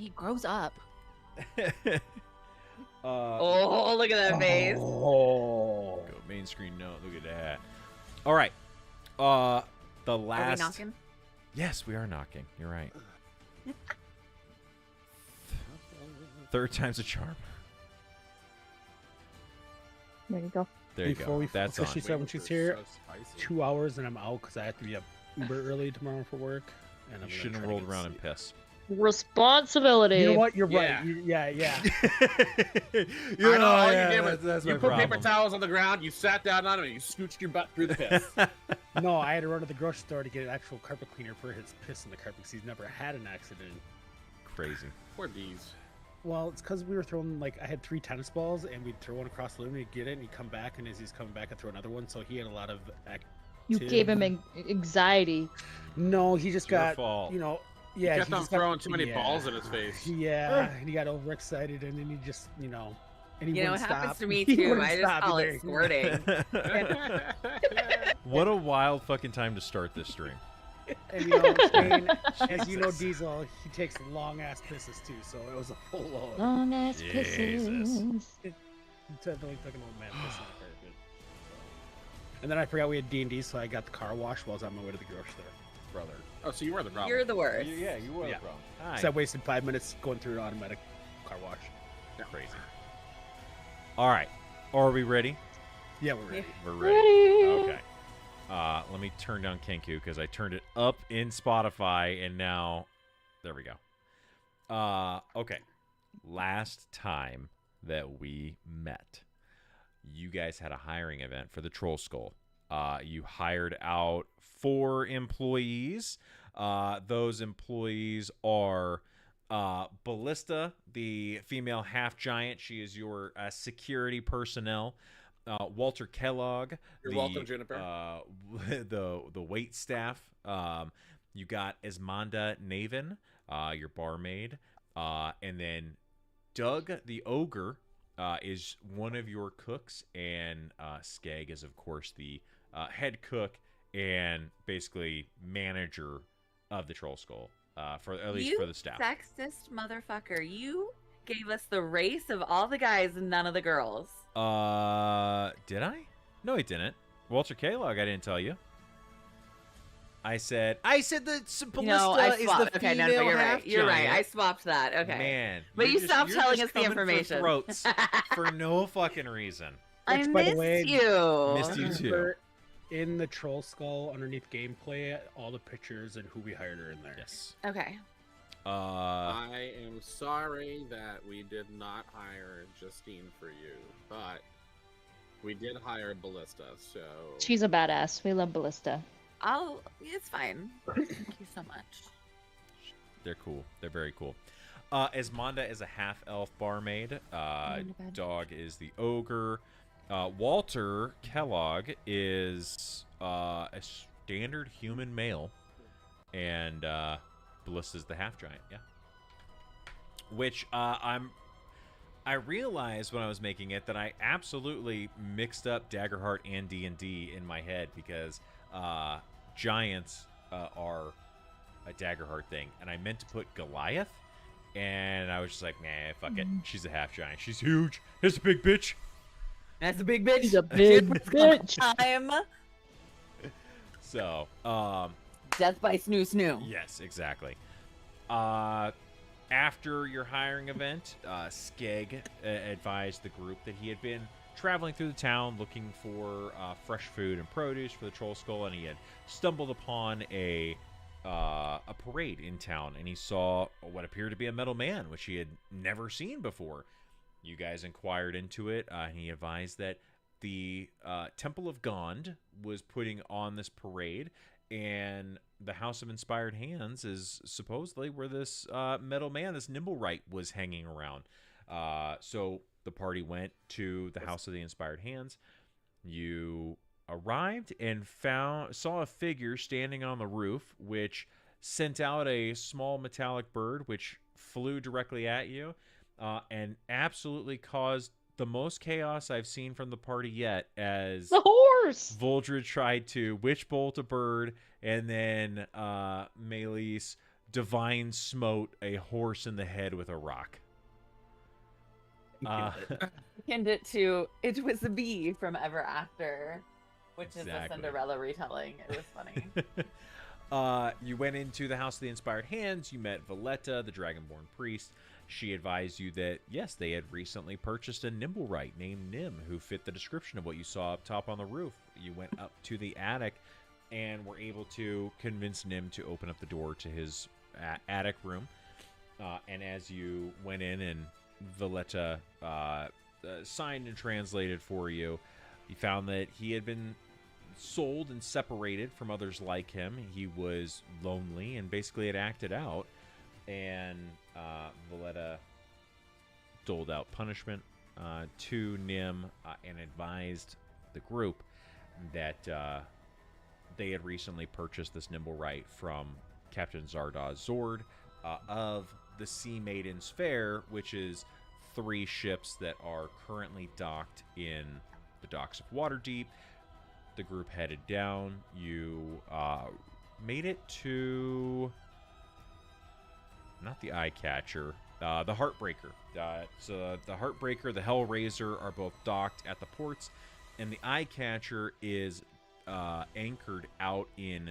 he grows up. Oh, look at that face. Oh. Go main screen note. Look at that. All right. The last. Are we knocking? Yes, we are knocking. You're right. Third time's a charm. There you go. There you Before go. we, That's because on. she said when she's here, 2 hours and I'm out because I have to be up uber early tomorrow for work. And I'm You gonna shouldn't try have to rolled get around sleep. and piss. Responsibility. You know what? You're Yeah. right. Yeah. I know, all you did was that's you my put problem. paper towels on the ground, you sat down on it, and you scooched your butt through the piss. No, I had to run to the grocery store to get an actual carpet cleaner for his piss in the carpet because he's never had an accident. Crazy. Poor bees. Well, it's because we were throwing, like, I had 3 tennis balls, and we'd throw one across the room, and he'd get it, and he'd come back, and as he's coming back, I'd throw another one, so he had a lot of You gave him anxiety. No, he just It's your got, fault. you know, He yeah. kept on just got- throwing too many yeah. balls in his face. Yeah, and he got overexcited, and then he just, you know, and he You know, it wouldn't happens stop. to me He too. wouldn't I just stop call either. it squirting. What a wild fucking time to start this stream. And you know, Shane, as you know, Diesel, he takes long ass pisses too, so it was a full load. Long ass Jesus. kisses. He definitely took an old man piss on the carpet. And then I forgot we had D&D, so I got the car wash while I was on my way to the grocery store. Brother. Oh, so you were the problem. You're the worst. you were Yeah. the problem. Hi. So I wasted 5 minutes going through an automatic car wash. Crazy. All right. Are we ready? Yeah, we're ready. We're ready. Okay. Let me turn down Kenku because I turned it up in Spotify and now there we go. Okay. Last time that we met, you guys had a hiring event for the Troll Skull. You hired out 4 employees. Those employees are Ballista, the female half giant. She is your security personnel. Walter Kellogg, You're welcome, Juniper. the wait staff. You got Esmonda Naven, your barmaid, and then Doug the ogre is one of your cooks, and Skeg is of course the head cook and basically manager of the Troll Skull, for at least for the staff. Sexist motherfucker. You gave us the race of all the guys and none of the girls. Did I? No, he didn't. Walter Kellogg, I didn't tell you. I said the Ballista No, I is swapped. the Okay, female no, you're half right. You're right. I giant. swapped that. Okay. Man, But you you're stopped you're telling just us the coming for information. throats for no fucking reason. I Which, by the missed way, you. Missed you too. Remember, in the Troll Skull, underneath gameplay, all the pictures and who we hired are in there. Yes. Okay. I am sorry that we did not hire Justine for you, but we did hire Ballista, so... She's a badass. We love Ballista. It's fine. Thank you so much. They're cool. They're very cool. Esmonda is a half-elf barmaid. Dog is the ogre. Walter Kellogg is a standard human male. And Ballista's the half-giant, yeah. Which I realized when I was making it that I absolutely mixed up Daggerheart and D&D in my head because giants are a Daggerheart thing, and I meant to put Goliath, and I was just like, nah, fuck it. She's a half giant. She's huge. It's a big bitch. That's a big bitch. She's a big bitch. I'm So, death by snoo snoo. yes, exactly. After your hiring event, Skeg advised the group that he had been traveling through the town looking for fresh food and produce for the Troll Skull, and he had stumbled upon a parade in town, and he saw what appeared to be a metal man, which he had never seen before. You guys inquired into it, and he advised that the Temple of Gond was putting on this parade, and the House of Inspired Hands is supposedly where this metal man, this Nimblewright, was hanging around. So the party went to the House of the Inspired Hands. You arrived and saw a figure standing on the roof, which sent out a small metallic bird, which flew directly at you, and absolutely caused the most chaos I've seen from the party yet, as The horse. Voldred tried to witch bolt a bird, and then Melis divine smote a horse in the head with a rock. Akined it to It Was a Bee from Ever After, which is a Exactly. Cinderella retelling. It was funny. You went into the House of the Inspired Hands. You met Valletta, the Dragonborn priest. She advised you that, yes, they had recently purchased a Nimblewright named Nim, who fit the description of what you saw up top on the roof. You went up to the attic and were able to convince Nim to open up the door to his attic room. And as you went in and Valletta signed and translated for you, you found that he had been sold and separated from others like him. He was lonely and basically had acted out. And Valletta doled out punishment to Nim and advised the group that they had recently purchased this Nimblewright from Captain Zardoz Zord of the Sea Maiden's Faire, which is 3 ships that are currently docked in the docks of Waterdeep. The group headed down. You made it to... not the Eye Catcher, the Heartbreaker. So the Heartbreaker, the Hellraiser are both docked at the ports, and the Eye Catcher is anchored out in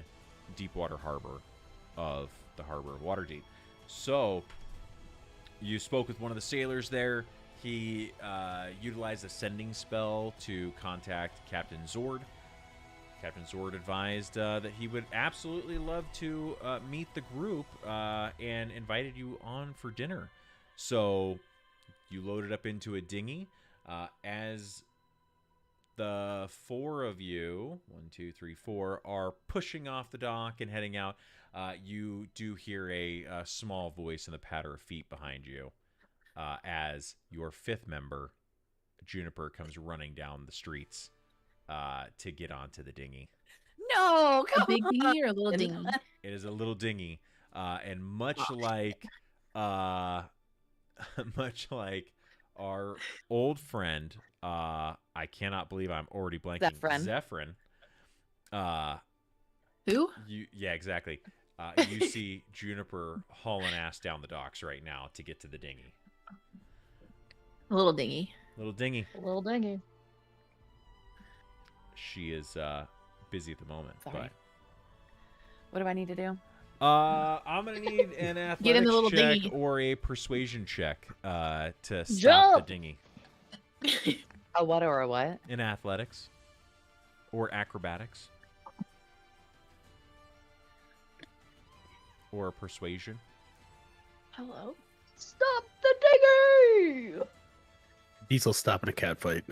Deepwater Harbor of the Harbor of Waterdeep. So you spoke with one of the sailors there. He utilized a sending spell to contact Captain Zord. Captain Zord advised that he would absolutely love to meet the group and invited you on for dinner. So you loaded up into a dinghy. As the 4 of you, 1, 2, 3, 4, are pushing off the dock and heading out, you do hear a small voice and the patter of feet behind you as your 5th member, Juniper, comes running down the streets to get onto the dinghy. No, A come big on. dinghy or a little dinghy? It is a little dinghy, and much like our old friend, I cannot believe I'm already blanking. Zephyrin. Who? Yeah, exactly. You see Juniper hauling ass down the docks right now to get to the dinghy. A little dinghy. Little dinghy. Little dinghy. She is busy at the moment. Sorry. But What do I need to do? I'm gonna need an Get in the little athletics check dinghy. or a persuasion check to stop Jump! the dinghy. A what or a what? In athletics or acrobatics or persuasion. Hello? Stop the dinghy! Diesel stopping a cat fight.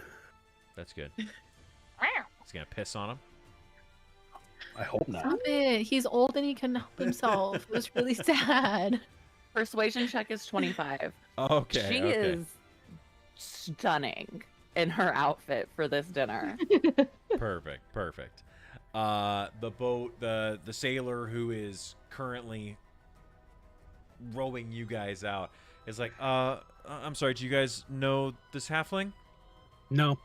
That's good. It's gonna piss on him. I hope not. Stop it. He's old and he couldn't help himself. It was really sad. Persuasion check is 25. Okay. She okay. is stunning in her outfit for this dinner. Perfect. The boat, the sailor who is currently rowing you guys out is like, I'm sorry, do you guys know this halfling? No.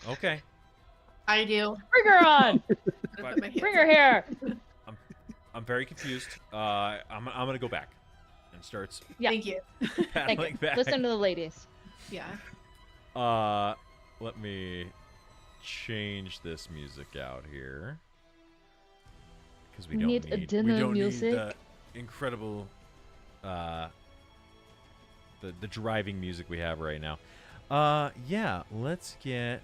Okay. I do. Bring her on! But- Bring her here! I'm very confused. I'm gonna go back. And starts Yeah. Thank you. Thank paddling you. back. Listen to the ladies. Yeah. Let me change this music out here. Because we We don't need a need dinner we don't music. need the incredible the driving music we have right now. Yeah, let's get.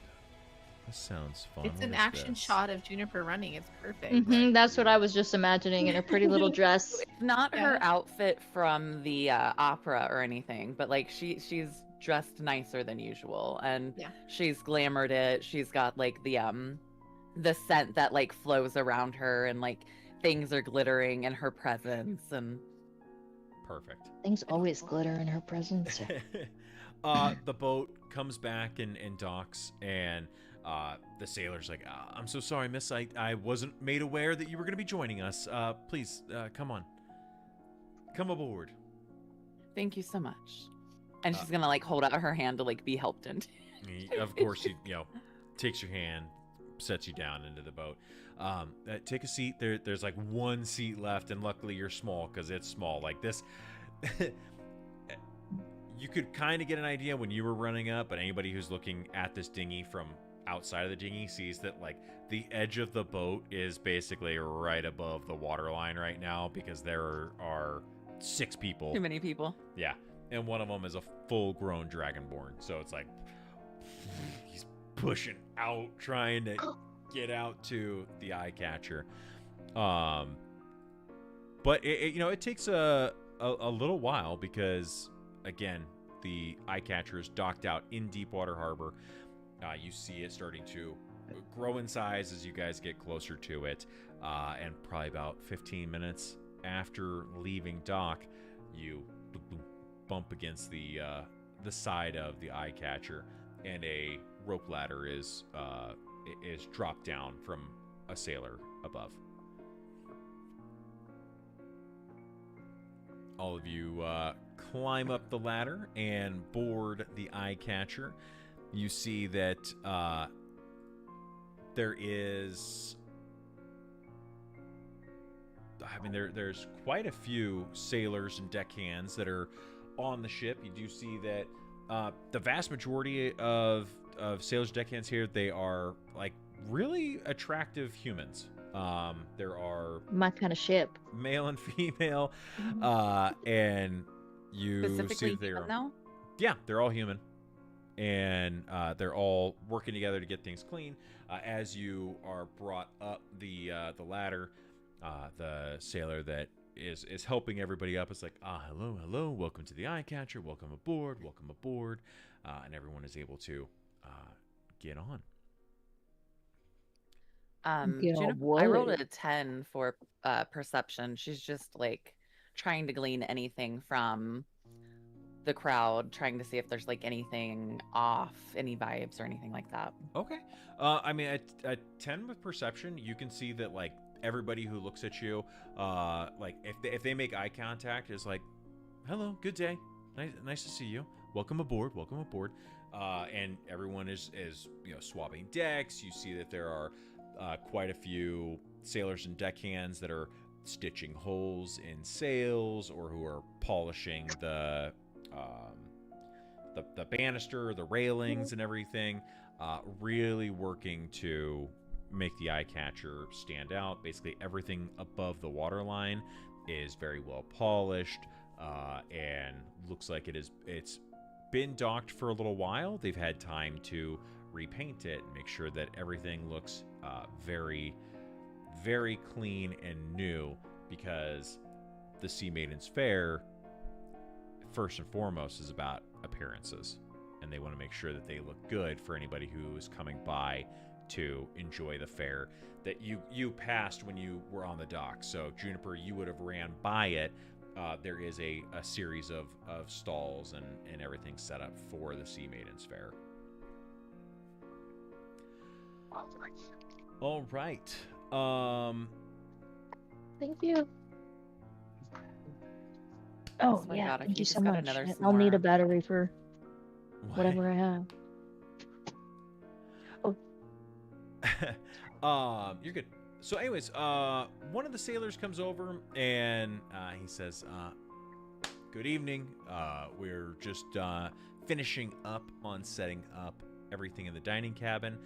This sounds fun. It's What an is action this? shot of Juniper running. It's perfect. That's what I was just imagining in her pretty little dress. It's not her Yeah. outfit from the opera or anything, but like she's dressed nicer than usual, and Yeah. she's glamored it. She's got like the scent that like flows around her, and like things are glittering in her presence, and Perfect. Things always glitter in her presence. The boat comes back and docks, and the sailor's like, I'm so sorry, miss. I wasn't made aware that you were going to be joining us. Please, come on. Come aboard. thank you so much. And she's gonna like hold out her hand to like be helped into. Of course, he takes your hand, sets you down into the boat. Take a seat. There's like one seat left, and luckily you're small because it's small. Like this, you could kind of get an idea when you were running up, but anybody who's looking at this dinghy from outside of the dinghy sees that like the edge of the boat is basically right above the water line right now because there are 6 people. Too many people. Yeah, and one of them is a full-grown dragonborn, so it's like he's pushing out, trying to get out to the eye catcher. But it takes a little while because again the eye catcher is docked out in Deepwater Harbor. You see it starting to grow in size as you guys get closer to it, and probably about 15 minutes after leaving dock, you bump against the side of the eye catcher, and a rope ladder is dropped down from a sailor above. All of you climb up the ladder and board the eye catcher. You see that there is, there's quite a few sailors and deckhands that are on the ship. You do see that the vast majority of sailors, deckhands here, they are like really attractive humans. There are My kind of ship. male and female, and you Specifically see they're human, though? yeah, they're all human, and they're all working together to get things clean. As you are brought up the ladder, the sailor that is helping everybody up is like, hello, welcome to the eye catcher, welcome aboard, and everyone is able to get on. Get on Juniper, I rolled what? a 10 for perception. She's just like trying to glean anything from the crowd, trying to see if there's like anything off, any vibes or anything like that. Okay. At 10 with perception, you can see that like everybody who looks at you, like if they make eye contact, is like, hello, good day, nice to see you, welcome aboard. And everyone is swabbing decks. You see that there are quite a few sailors and deckhands that are stitching holes in sails, or who are polishing the banister, the railings, and everything. Really working to make the eye catcher stand out. Basically, everything above the waterline is very well polished, and looks like it's been docked for a little while. They've had time to repaint it and make sure that everything looks very, very clean and new, because the Sea Maiden's Faire, first and foremost, is about appearances, and they want to make sure that they look good for anybody who is coming by to enjoy the fair that you passed when you were on the dock. So Juniper, you would have ran by it. There is a series of stalls and everything set up for the Sea Maiden's Faire. All right. Thank you. Oh, my yeah. God, Thank he you just so got much. another I'll need a s'more. battery for whatever I have. You're good. So anyways, one of the sailors comes over and he says, good evening. We're just finishing up on setting up everything in the dining cabin.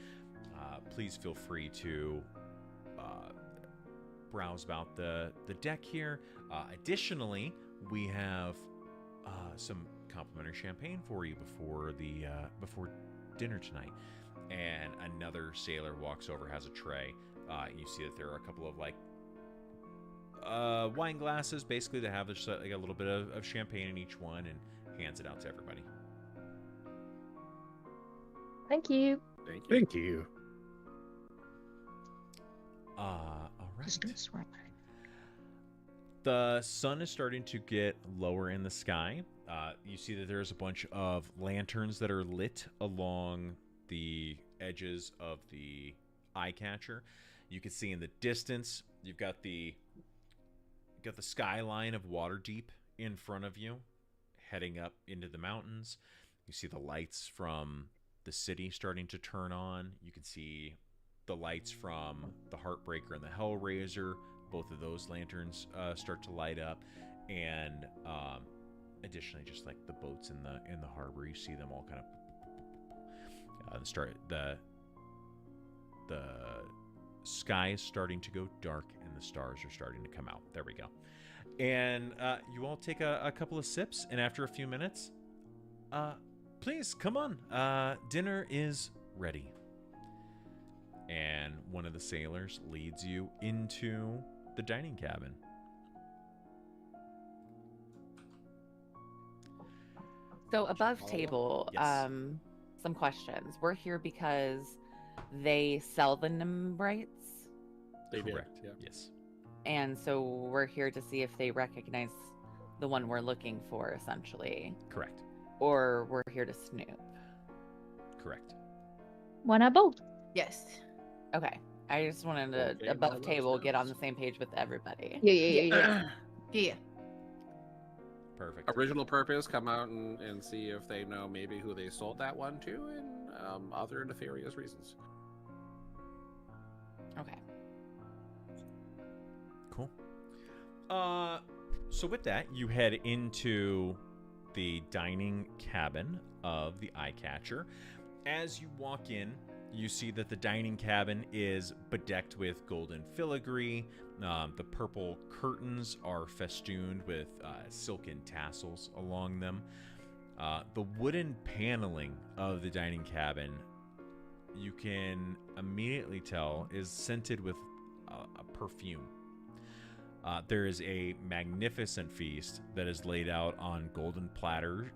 Please feel free to browse about the deck here. Additionally, we have some complimentary champagne for you before dinner tonight. And another sailor walks over, has a tray. You see that there are a couple of like wine glasses, basically, that have just like a little bit of champagne in each one, and hands it out to everybody. Thank you. Thank you. Thank you. All Just right. gonna swear. The sun is starting to get lower in the sky. You see that there's a bunch of lanterns that are lit along the edges of the eye catcher. You can see in the distance, you've got the skyline of Waterdeep in front of you, heading up into the mountains. You see the lights from the city starting to turn on. You can see the lights from the Heartbreaker and the Hellraiser, both of those lanterns start to light up, and additionally, just like the boats in the harbor, you see them all kind of the sky is starting to go dark and the stars are starting to come out. There we go. And you all take a couple of sips, and after a few minutes, please come on. Dinner is ready. And one of the sailors leads you into the dining cabin. So above table, Yes. some questions. We're here because they sell the NIM rights, They did. Correct. Yeah. Yes. and so we're here to see if they recognize the one we're looking for, essentially, Correct. or we're here to snoop. Correct. Why not both? Yes. Okay, I just wanted to Okay, above well, table get on the let's- same page with everybody. Yeah. Perfect. Original purpose, come out and see if they know maybe who they sold that one to, and other nefarious reasons. Okay. Cool. So with that, you head into the dining cabin of the Eye Catcher. As you walk in, you see that the dining cabin is bedecked with golden filigree. The purple curtains are festooned with silken tassels along them. The wooden paneling of the dining cabin, you can immediately tell, is scented with a perfume. There is a magnificent feast that is laid out on golden platter,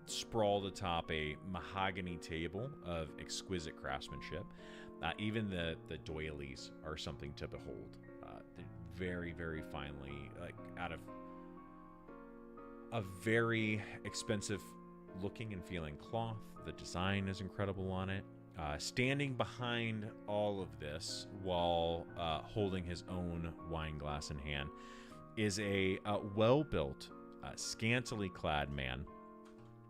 sprawled atop a mahogany table of exquisite craftsmanship. Even the doilies are something to behold. They're very, very finely, like out of a very expensive looking and feeling cloth. The design is incredible on it. Standing behind all of this, while holding his own wine glass in hand, is a well-built, scantily clad man.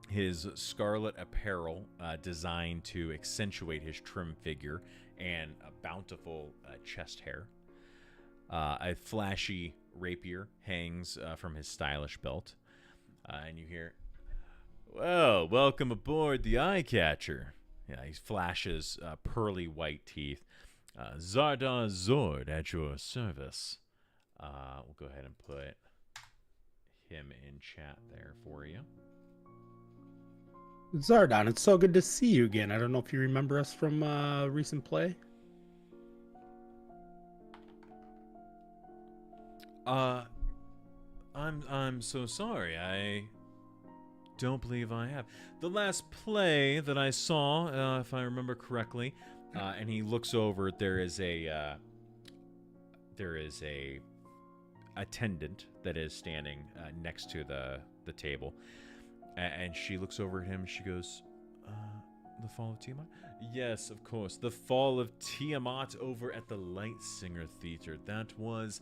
His scarlet apparel designed to accentuate his trim figure and a bountiful chest hair. A flashy rapier hangs from his stylish belt. And you hear, "Well, welcome aboard the Eye Catcher." Yeah, he flashes pearly white teeth. Zardar Zord at your service. We'll go ahead and put him in chat there for you. Zardon, it's so good to see you again. I don't know if you remember us from recent play. I'm so sorry. I don't believe I have. The last play that I saw, if I remember correctly, and he looks over, there is a attendant that is standing next to the table, and she looks over at him. She goes, "The Fall of Tiamat?" "Yes, of course. The Fall of Tiamat over at the Light Singer Theater. That was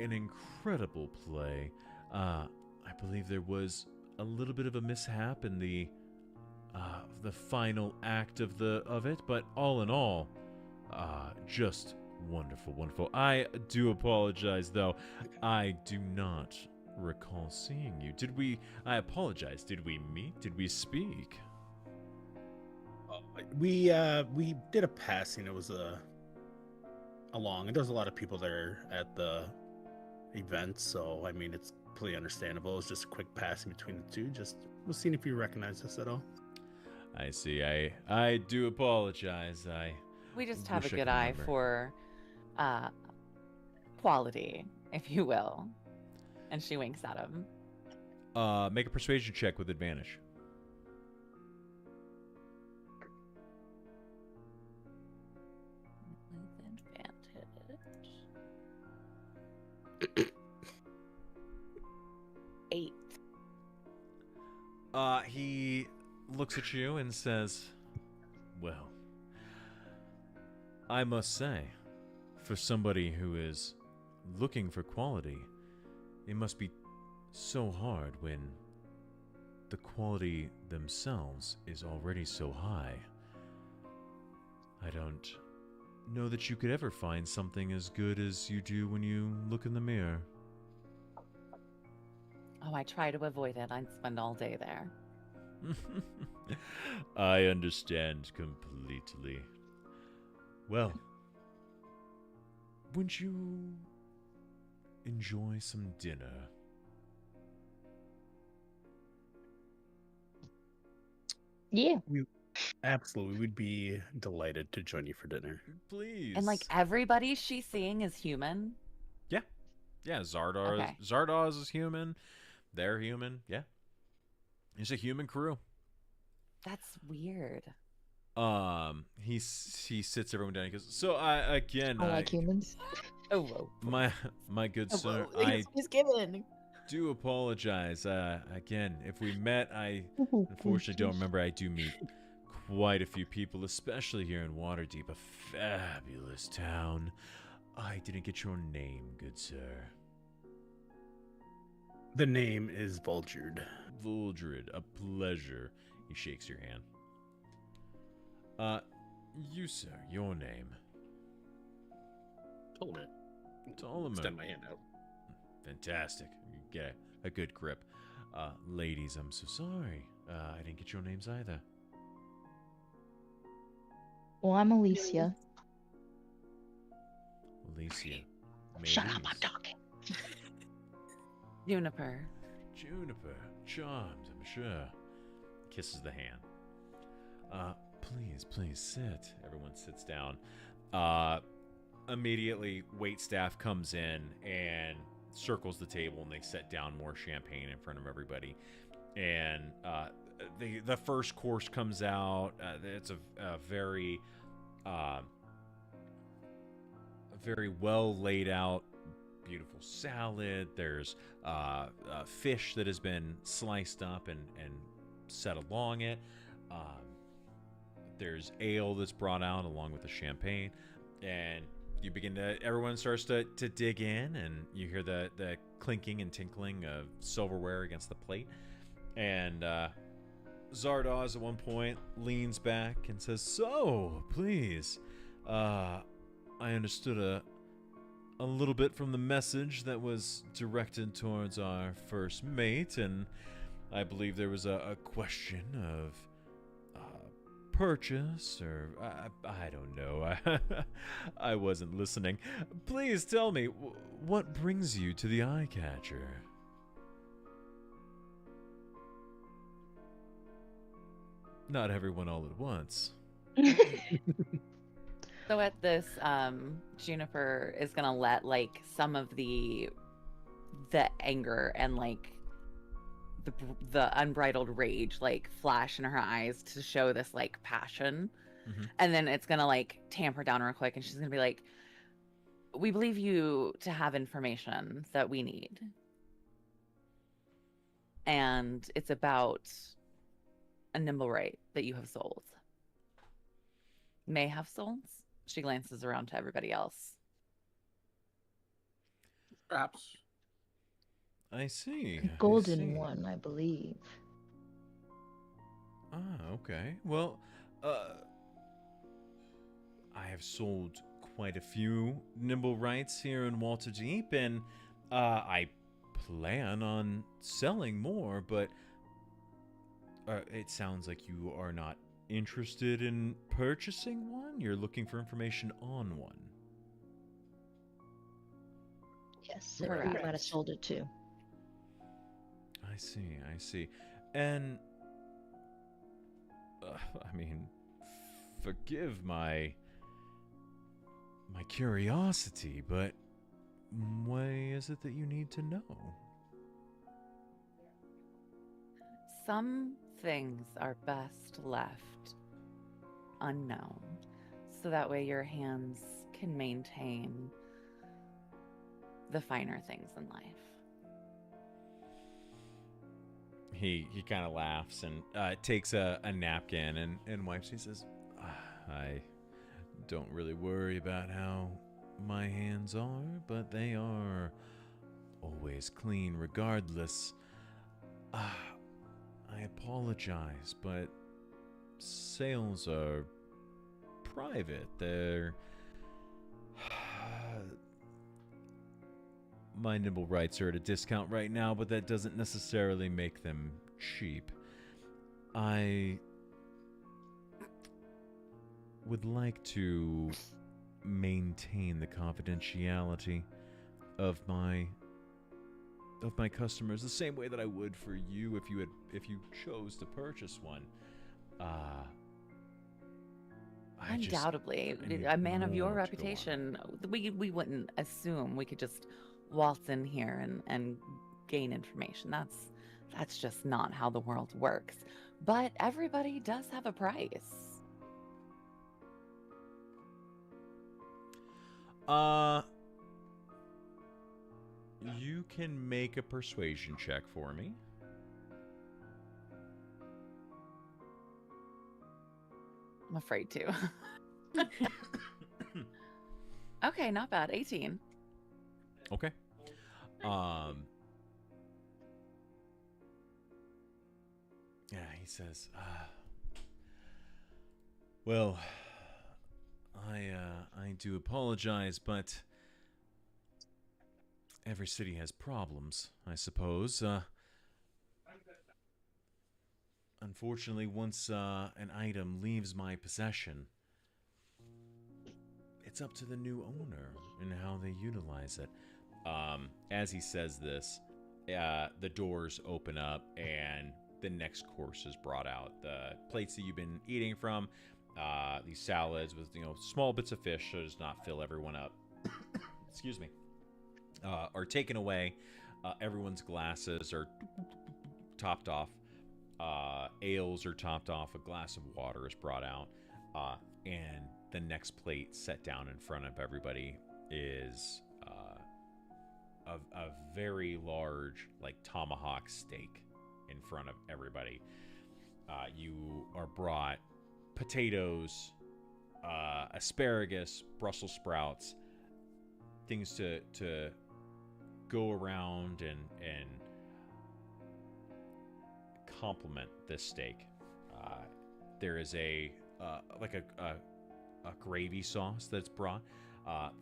an incredible play. I believe there was a little bit of a mishap in the final act of it, but all in all, just wonderful. I do apologize, though. I do not recall seeing you. I apologize. Did we meet? Did we speak?" We did a passing. It was a long, and there's a lot of people there at the event, so I mean it's completely understandable. It was just a quick passing between the two. Just was seeing if you recognize us at all. I see. I do apologize. We just have a Wish I good could eye remember. for quality, if you will. And she winks at him. Make a persuasion check with advantage. With advantage. 8. He looks at you and says, "Well, I must say, for somebody who is looking for quality, it must be so hard when the quality themselves is already so high. I don't know that you could ever find something as good as you do when you look in the mirror. Oh, I try to avoid it. I'd spend all day there. I understand completely. Well, wouldn't you enjoy some dinner? Yeah. Absolutely, we'd be delighted to join you for dinner. Please. And like everybody she's seeing is human. Yeah, Zardar. Okay. Zardoz is human. They're human. Yeah, it's a human crew. That's weird. He sits everyone down. He goes, "So I Like humans. Oh, whoa. my good Oh, sir, whoa, I he's given. do apologize. Again, if we met, I unfortunately don't remember. I do meet quite a few people, especially here in Waterdeep, a fabulous town. I didn't get your name, good sir. The name is Vultured. Vuldred, a pleasure. He shakes your hand. You, sir, your name. Ptolemy. Ptolemy. Extend my hand out. Fantastic. You get a good grip. Ladies, I'm so sorry. I didn't get your names either. Well, I'm Alicia. Alicia. Shut up, I'm Mavis, talking. Juniper. Juniper. Charmed, I'm sure. Kisses the hand. Please sit. Everyone sits down. Immediately, waitstaff comes in and circles the table, and they set down more champagne in front of everybody. And the first course comes out. It's a very well laid out, beautiful salad. There's fish that has been sliced up and set along it. There's ale that's brought out along with the champagne, and you begin to. Everyone starts to dig in, and you hear the clinking and tinkling of silverware against the plate. And Zardoz at one point leans back and says, "So, please, I understood a little bit from the message that was directed towards our first mate, and I believe there was a question of purchase, or I don't know. I wasn't listening. Please tell me, what brings you to the eye catcher?" Not everyone all at once. So at this, Juniper is gonna let like some of the anger and like the unbridled rage like flash in her eyes to show this like passion. Mhm. And then it's gonna like tamp her down real quick, and she's gonna be like, "We believe you to have information that we need, and it's about a nimble right that you have sold, may have sold." She glances around to everybody else. Perhaps. I see. A I golden see. one, I believe. Okay. Well, I have sold quite a few nimble rights here in Waterdeep, and I plan on selling more, but it sounds like you are not interested in purchasing one? You're looking for information on one. Yes, Correct. we might have sold it too. I see. And, I mean, forgive my curiosity, but why is it that you need to know? Some things are best left unknown, so that way your hands can maintain the finer things in life. He kind of laughs and takes a napkin and wipes. He says, "I don't really worry about how my hands are, but they are always clean regardless. I apologize, but sales are private. They're my nimble rights are at a discount right now, but that doesn't necessarily make them cheap. I would like to maintain the confidentiality of my customers the same way that I would for you if you chose to purchase one. Undoubtedly, I need a man of your more to go on. reputation, we wouldn't assume we could just waltz in here and gain information. That's just not how the world works. But everybody does have a price. You can make a persuasion check for me. I'm afraid to. Okay, not bad. 18. Okay. Yeah, he says, well, I do apologize, but every city has problems, I suppose. Unfortunately, once an item leaves my possession, it's up to the new owner and how they utilize it. As he says this, the doors open up and the next course is brought out. The plates that you've been eating from, these salads with small bits of fish so does not fill everyone up. Excuse me. Are taken away. Everyone's glasses are topped off. Ales are topped off. A glass of water is brought out. And the next plate set down in front of everybody is a very large, tomahawk steak in front of everybody. You are brought potatoes, asparagus, Brussels sprouts, things to go around and complement this steak. There is a gravy sauce that's brought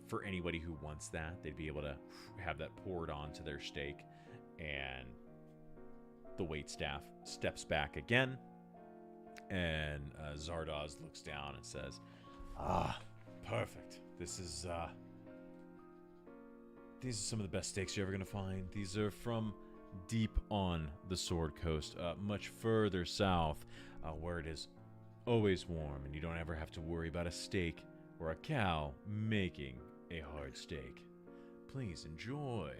for anybody who wants that. They'd be able to have that poured onto their steak, and the waitstaff steps back again, and Zardoz looks down and says, perfect. These are some of the best steaks you're ever going to find. These are from deep on the Sword Coast, much further south, where it is always warm and you don't ever have to worry about a steak or a cow making a hard steak. Please enjoy.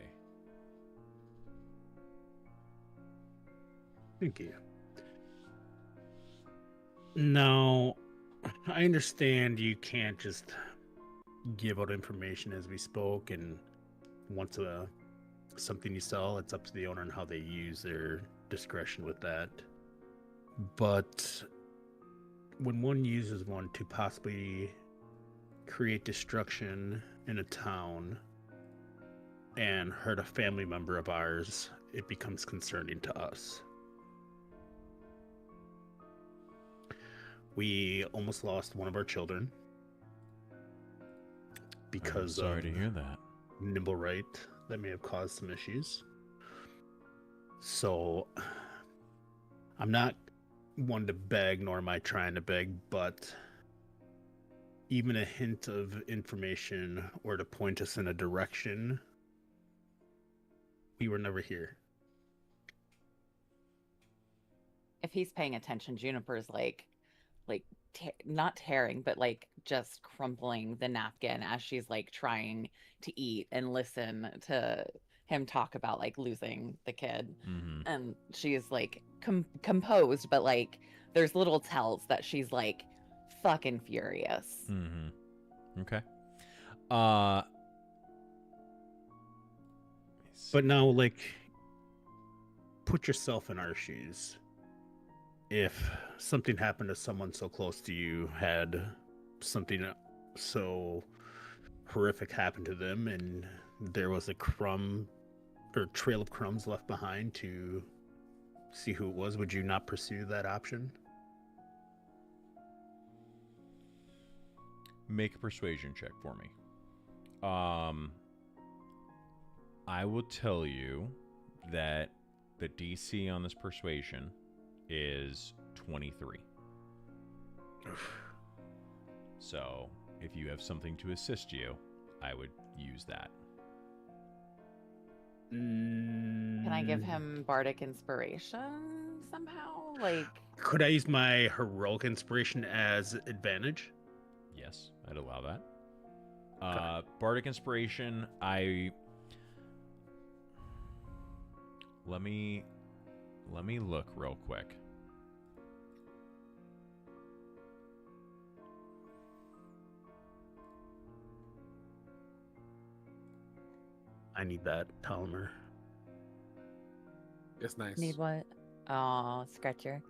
Thank you. Now, I understand you can't just give out information as we spoke, and once something you sell, it's up to the owner and how they use their discretion with that. But when one uses one to possibly create destruction in a town and hurt a family member of ours, it becomes concerning to us. We almost lost one of our children because I'm sorry to hear that. nimble right that may have caused some issues. So I'm not one to beg, nor am I trying to beg, but even a hint of information or to point us in a direction, we were never here. If he's paying attention, Juniper's not tearing, but just crumpling the napkin as she's trying to eat and listen to him talk about losing the kid. Mm-hmm. And she's composed, but there's little tells that she's fucking furious. Mm-hmm. Okay. But now, put yourself in our shoes. If something happened to someone so close to you, had something so horrific happen to them, and there was a crumb or trail of crumbs left behind to see who it was, would you not pursue that option? Make a persuasion check for me. I will tell you that the DC on this persuasion is 23. So, if you have something to assist you, I would use that. Can I give him bardic inspiration somehow? Like, Could I use my heroic inspiration as advantage? Yes, I'd allow that. Okay. Bardic inspiration, let me look real quick. I need that, Talmer. It's nice. need what? Oh, scratcher.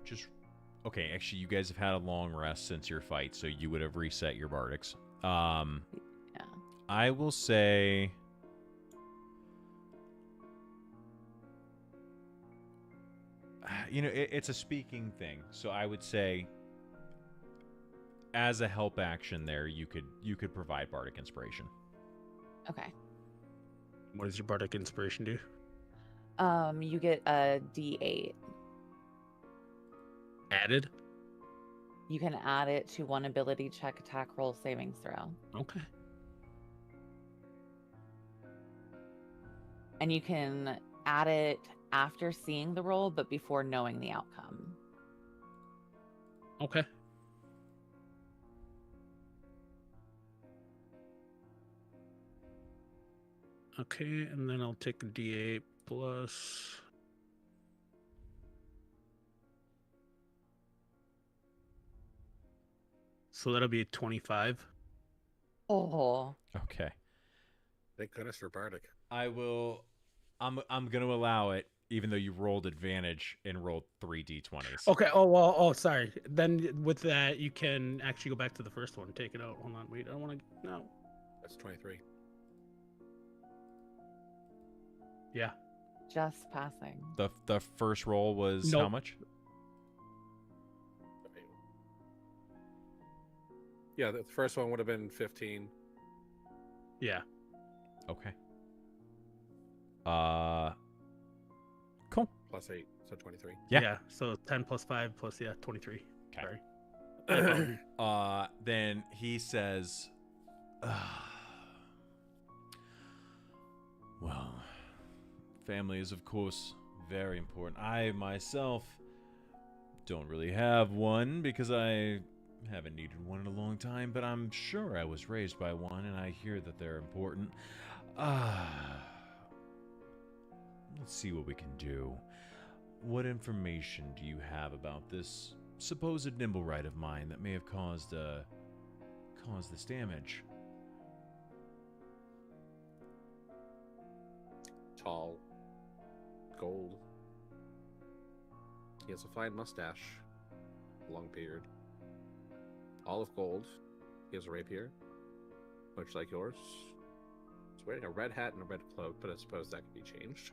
Just okay. Actually, you guys have had a long rest since your fight, so you would have reset your bardics. Yeah. I will say, it's a speaking thing, so I would say, as a help action, there you could provide bardic inspiration. Okay. What does your bardic inspiration do? You get a D8. Added? You can add it to one ability check, attack, roll, savings throw. Okay. And you can add it after seeing the roll, but before knowing the outcome. Okay. Okay, and then I'll take a D8 plus. So that'll be a 25. Oh. Okay. Thank goodness for bardic. I'm gonna allow it, even though you rolled advantage and rolled 3 d20s. Okay. Oh well. Oh, sorry. Then with that, you can actually go back to the first one. Take it out. Hold on. Wait. I don't want to. No. That's 23. Yeah. Just passing. The first roll was Nope. how much? Yeah, the first one would have been 15. Yeah. Okay. Cool. Plus 8, so 23. Yeah. So 10 plus 5 plus 23. Okay. Sorry. Then he says, well, family is of course very important. I myself don't really have one because I haven't needed one in a long time, but I'm sure I was raised by one and I hear that they're important. Let's see what we can do. What information do you have about this supposed nimble right of mine that may have caused this damage? Tall. Gold. He has a fine mustache. Long beard. Olive gold. He has a rapier. Much like yours. He's wearing a red hat and a red cloak, but I suppose that could be changed.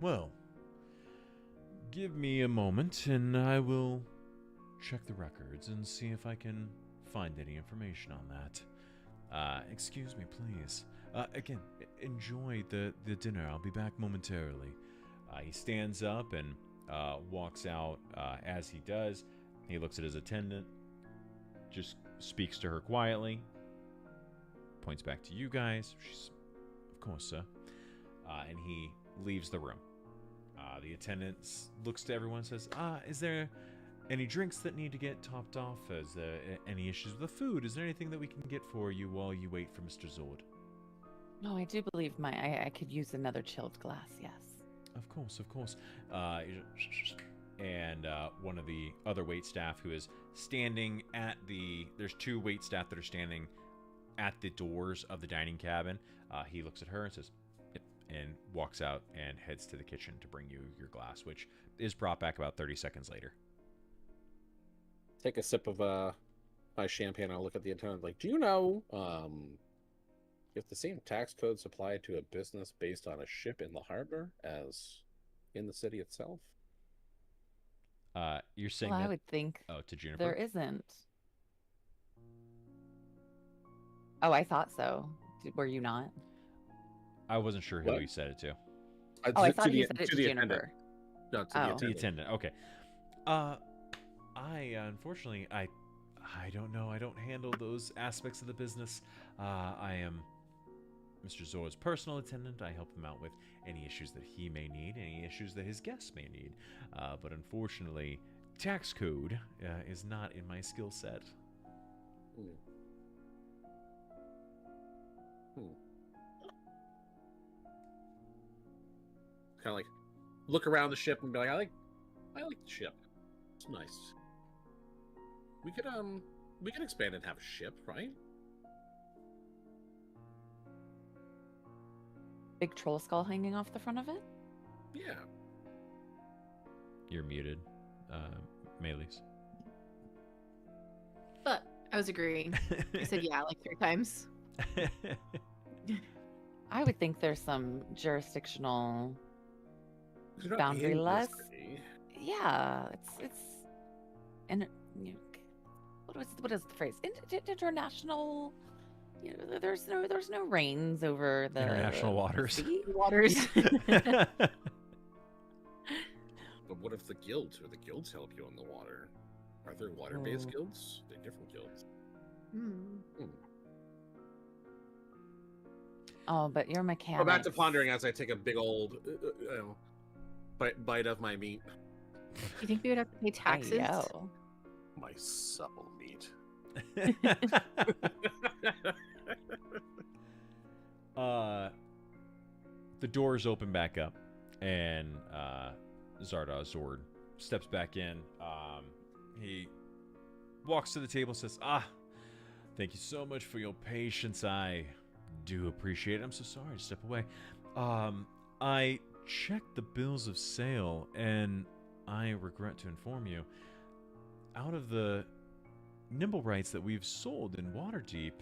Well, give me a moment and I will check the records and see if I can find any information on that. Excuse me, please. Again, enjoy the dinner. I'll be back momentarily. He stands up and walks out. As he does, he looks at his attendant, just speaks to her quietly, points back to you guys. She's, of course, sir. And he leaves the room. The attendant looks to everyone and says, is there any drinks that need to get topped off? Is there any issues with the food? Is there anything that we can get for you while you wait for Mr. Zord? No, I do believe I could use another chilled glass, yes. Of course, of course. And one of the other waitstaff who is standing at there's two waitstaff that are standing at the doors of the dining cabin. He looks at her and says, yep, and walks out and heads to the kitchen to bring you your glass, which is brought back about 30 seconds later. Take a sip of my champagne. I'll look at the attendant like, do you know if the same tax codes apply to a business based on a ship in the harbor as in the city itself? You're saying Well, I that? would think Oh, to Juniper. there isn't. Oh, I thought so. Were you not? I wasn't sure who What? he said it to. Oh, I To thought he the said it to to the attendant. Juniper. No, to the Oh. The attendant. attendant. Okay. I unfortunately I don't know. I don't handle those aspects of the business. I am Mr. Zor's personal attendant. I help him out with any issues that he may need, any issues that his guests may need. But unfortunately, tax code is not in my skill set. Kind of like look around the ship and be like, I like the ship. It's nice. We could expand and have a ship, right? Big troll skull hanging off the front of it? Yeah. You're muted, Melis. But I was agreeing. I said yeah like 3 times. I would think there's some jurisdictional You're not boundary in less. history. Yeah, it's and you know, what is the phrase? International. You know, there's no reigns over the International waters. sea. Waters. But what if the guilds help you on the water? Are there water-based guilds? They're different guilds. Oh, but your mechanics. Go back to pondering as I take a big old, bite of my meat. You think we would have to pay taxes? Ayo. My supple meat. The doors open back up, and Zardoz Zord steps back in. He walks to the table, says, thank you so much for your patience. I do appreciate it. I'm so sorry to step away. I checked the bills of sale, and I regret to inform you, out of the nimble rights that we've sold in Waterdeep,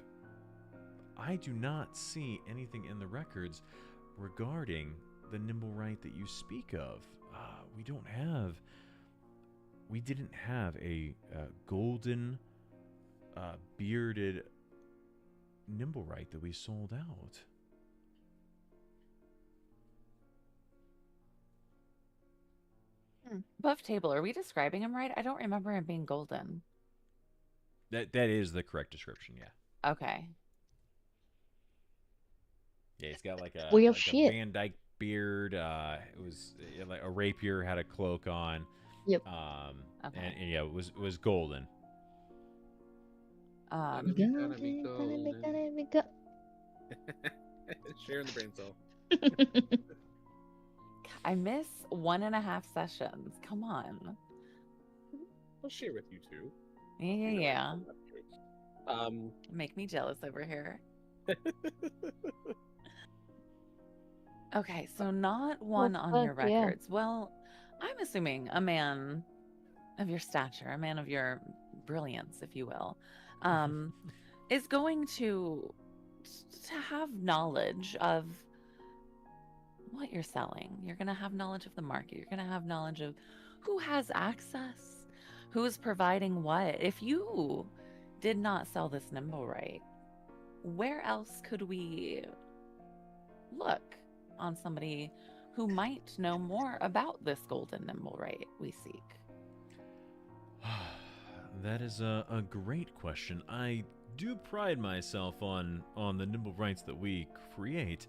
I do not see anything in the records regarding the nimble right that you speak of. We didn't have a golden bearded nimble right that we sold out. Above table, are we describing him right? I don't remember him being golden. That is the correct description, yeah. Okay. Yeah, he's got like a, Well, like a shit. Van Dyke beard. It was like a rapier, had a cloak on. Yep. Okay. And yeah, it was golden. Um, Gotta be golden. Sharing the brain cell. I miss 1.5 sessions. Come on. I'll share with you too. Yeah. Um, Make me jealous over here. Okay, so not one on your fuck, yeah. records. Well, I'm assuming a man of your stature, a man of your brilliance, if you will, is going to have knowledge of what you're selling. You're going to have knowledge of the market. You're going to have knowledge of who has access, who's providing what. If you did not sell this nimble right, where else could we look on somebody who might know more about this golden nimble right we seek? That is a great question. I do pride myself on the nimble rights that we create.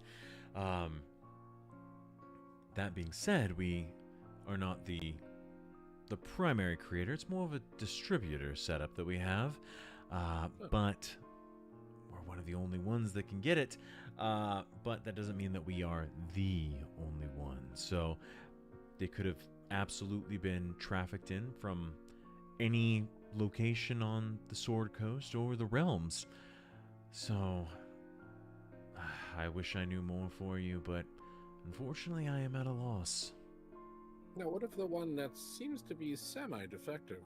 That being said, we are not the primary creator. It's more of a distributor setup that we have, but we're one of the only ones that can get it. But that doesn't mean that we are the only one. So they could have absolutely been trafficked in from any location on the Sword Coast or the realms. So I wish I knew more for you, but unfortunately I am at a loss. now, what if the one that seems to be semi-defective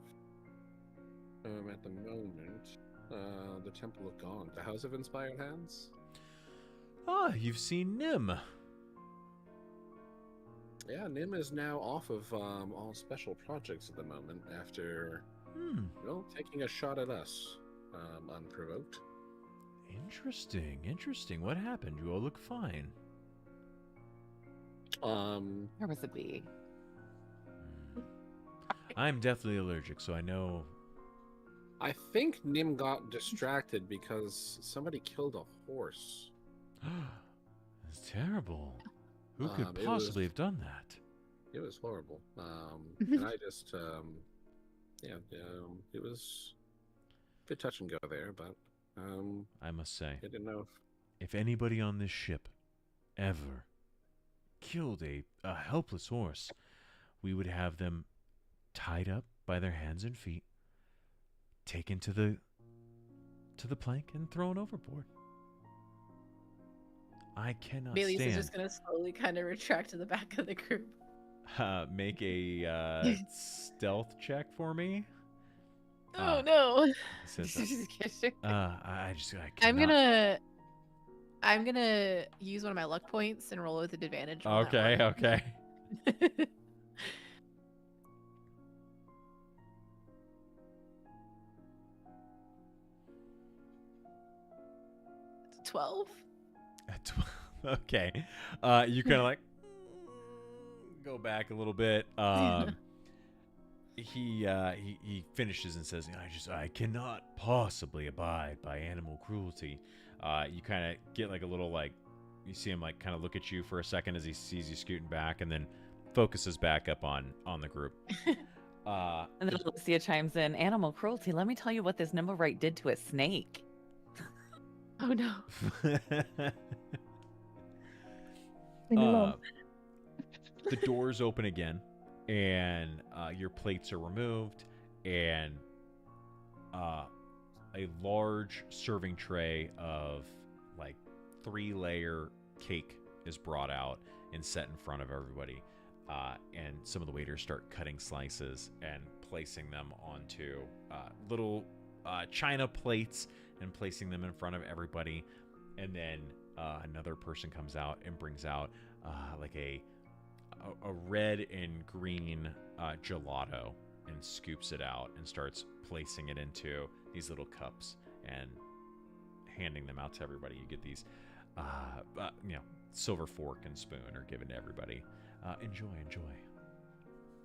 at the moment, the Temple of Gaunt, the House of Inspired Hands? You've seen Nim. Yeah, Nim is now off of all special projects at the moment after, well, taking a shot at us unprovoked. Interesting. Interesting. What happened? You all look fine. There was a bee. I'm deathly allergic, so I know. I think Nim got distracted because somebody killed a horse. That's terrible. Who could It possibly was- have done that? It was horrible. And I just, it was a bit touch and go there, but I must say, I didn't know. if anybody on this ship ever killed a helpless horse, we would have them tied up by their hands and feet, taken to the plank, and thrown overboard. I cannot Bailey's is stand. just gonna slowly kind of retract to the back of the group. Make a stealth check for me. Oh no! It says, I cannot. I'm gonna use one of my luck points and roll with an advantage. on that Okay, one. okay. 12. At 12. Okay. You kind of like go back a little bit. He finishes and says, I cannot possibly abide by animal cruelty. You kind of get like a little like, you see him like kind of look at you for a second as he sees you scooting back, and then focuses back up on the group. And then Alicia chimes in, animal cruelty. Let me tell you what this Nimblewright did to a snake. Oh no! The doors open again, and your plates are removed, and a large serving tray of like 3-layer cake is brought out and set in front of everybody. And some of the waiters start cutting slices and placing them onto little china plates and placing them in front of everybody. And then another person comes out and brings out like a red and green gelato and scoops it out and starts placing it into these little cups and handing them out to everybody. You get these, silver fork and spoon are given to everybody. Enjoy.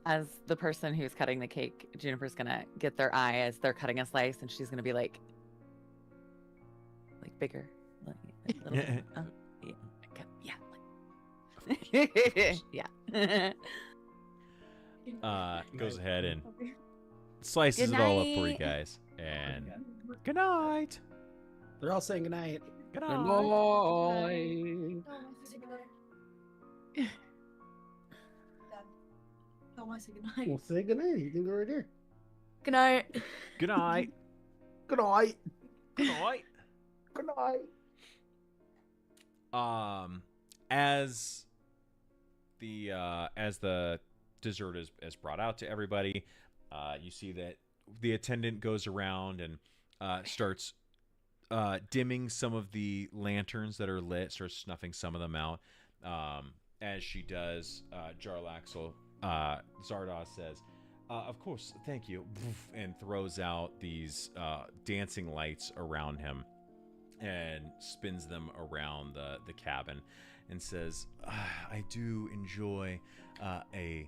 As the person who's cutting the cake, Juniper's gonna get their eye as they're cutting a slice, and she's gonna be like bigger, like a little bit. Yeah. Goes ahead and slices Good it all up for you night. guys. And good night. They're all saying goodnight. Good Good night. night. We'll say goodnight. You can go right here. Good night. Good night. Good night. Good night. Good night. As the dessert is brought out to everybody, you see that the attendant goes around and starts dimming some of the lanterns that are lit, starts snuffing some of them out. As she does, Zardoz says, of course, thank you, and throws out these dancing lights around him and spins them around the cabin and says, I do enjoy I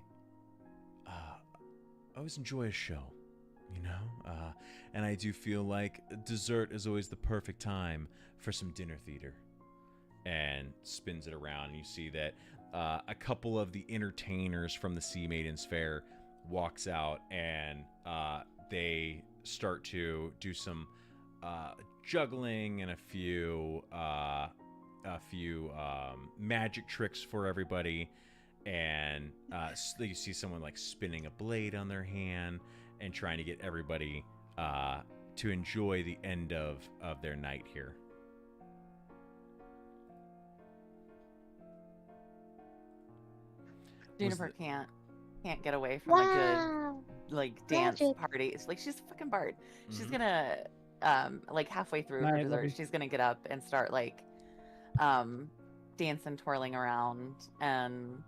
always enjoy a show, and I do feel like dessert is always the perfect time for some dinner theater. And spins it around, and you see that a couple of the entertainers from the Sea Maiden's Faire walks out, and they start to do some juggling and a few magic tricks for everybody. And so you see someone like spinning a blade on their hand and trying to get everybody to enjoy the end of their night here. Juniper can't get away from a good dance Magic. party. It's like she's a fucking bard. She's Mhm. gonna halfway through her Night, dessert, Libby. she's gonna get up and start dancing, twirling around, and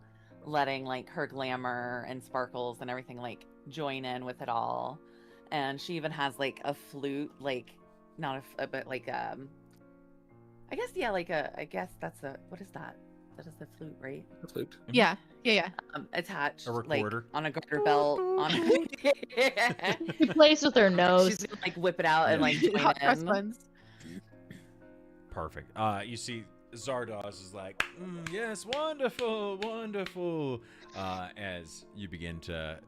letting like her glamour and sparkles and everything like join in with it all. And she even has like a flute, like not but like I guess yeah, like I guess that's a what is that? That is the flute, right? The flute. Yeah, yeah. Attached A like recorder. on a garter belt. On She plays with her nose. She's gonna like whip it out and like join Hot cross in. buns. Perfect. You see, Zardoz is like, yes, wonderful, wonderful. As you begin to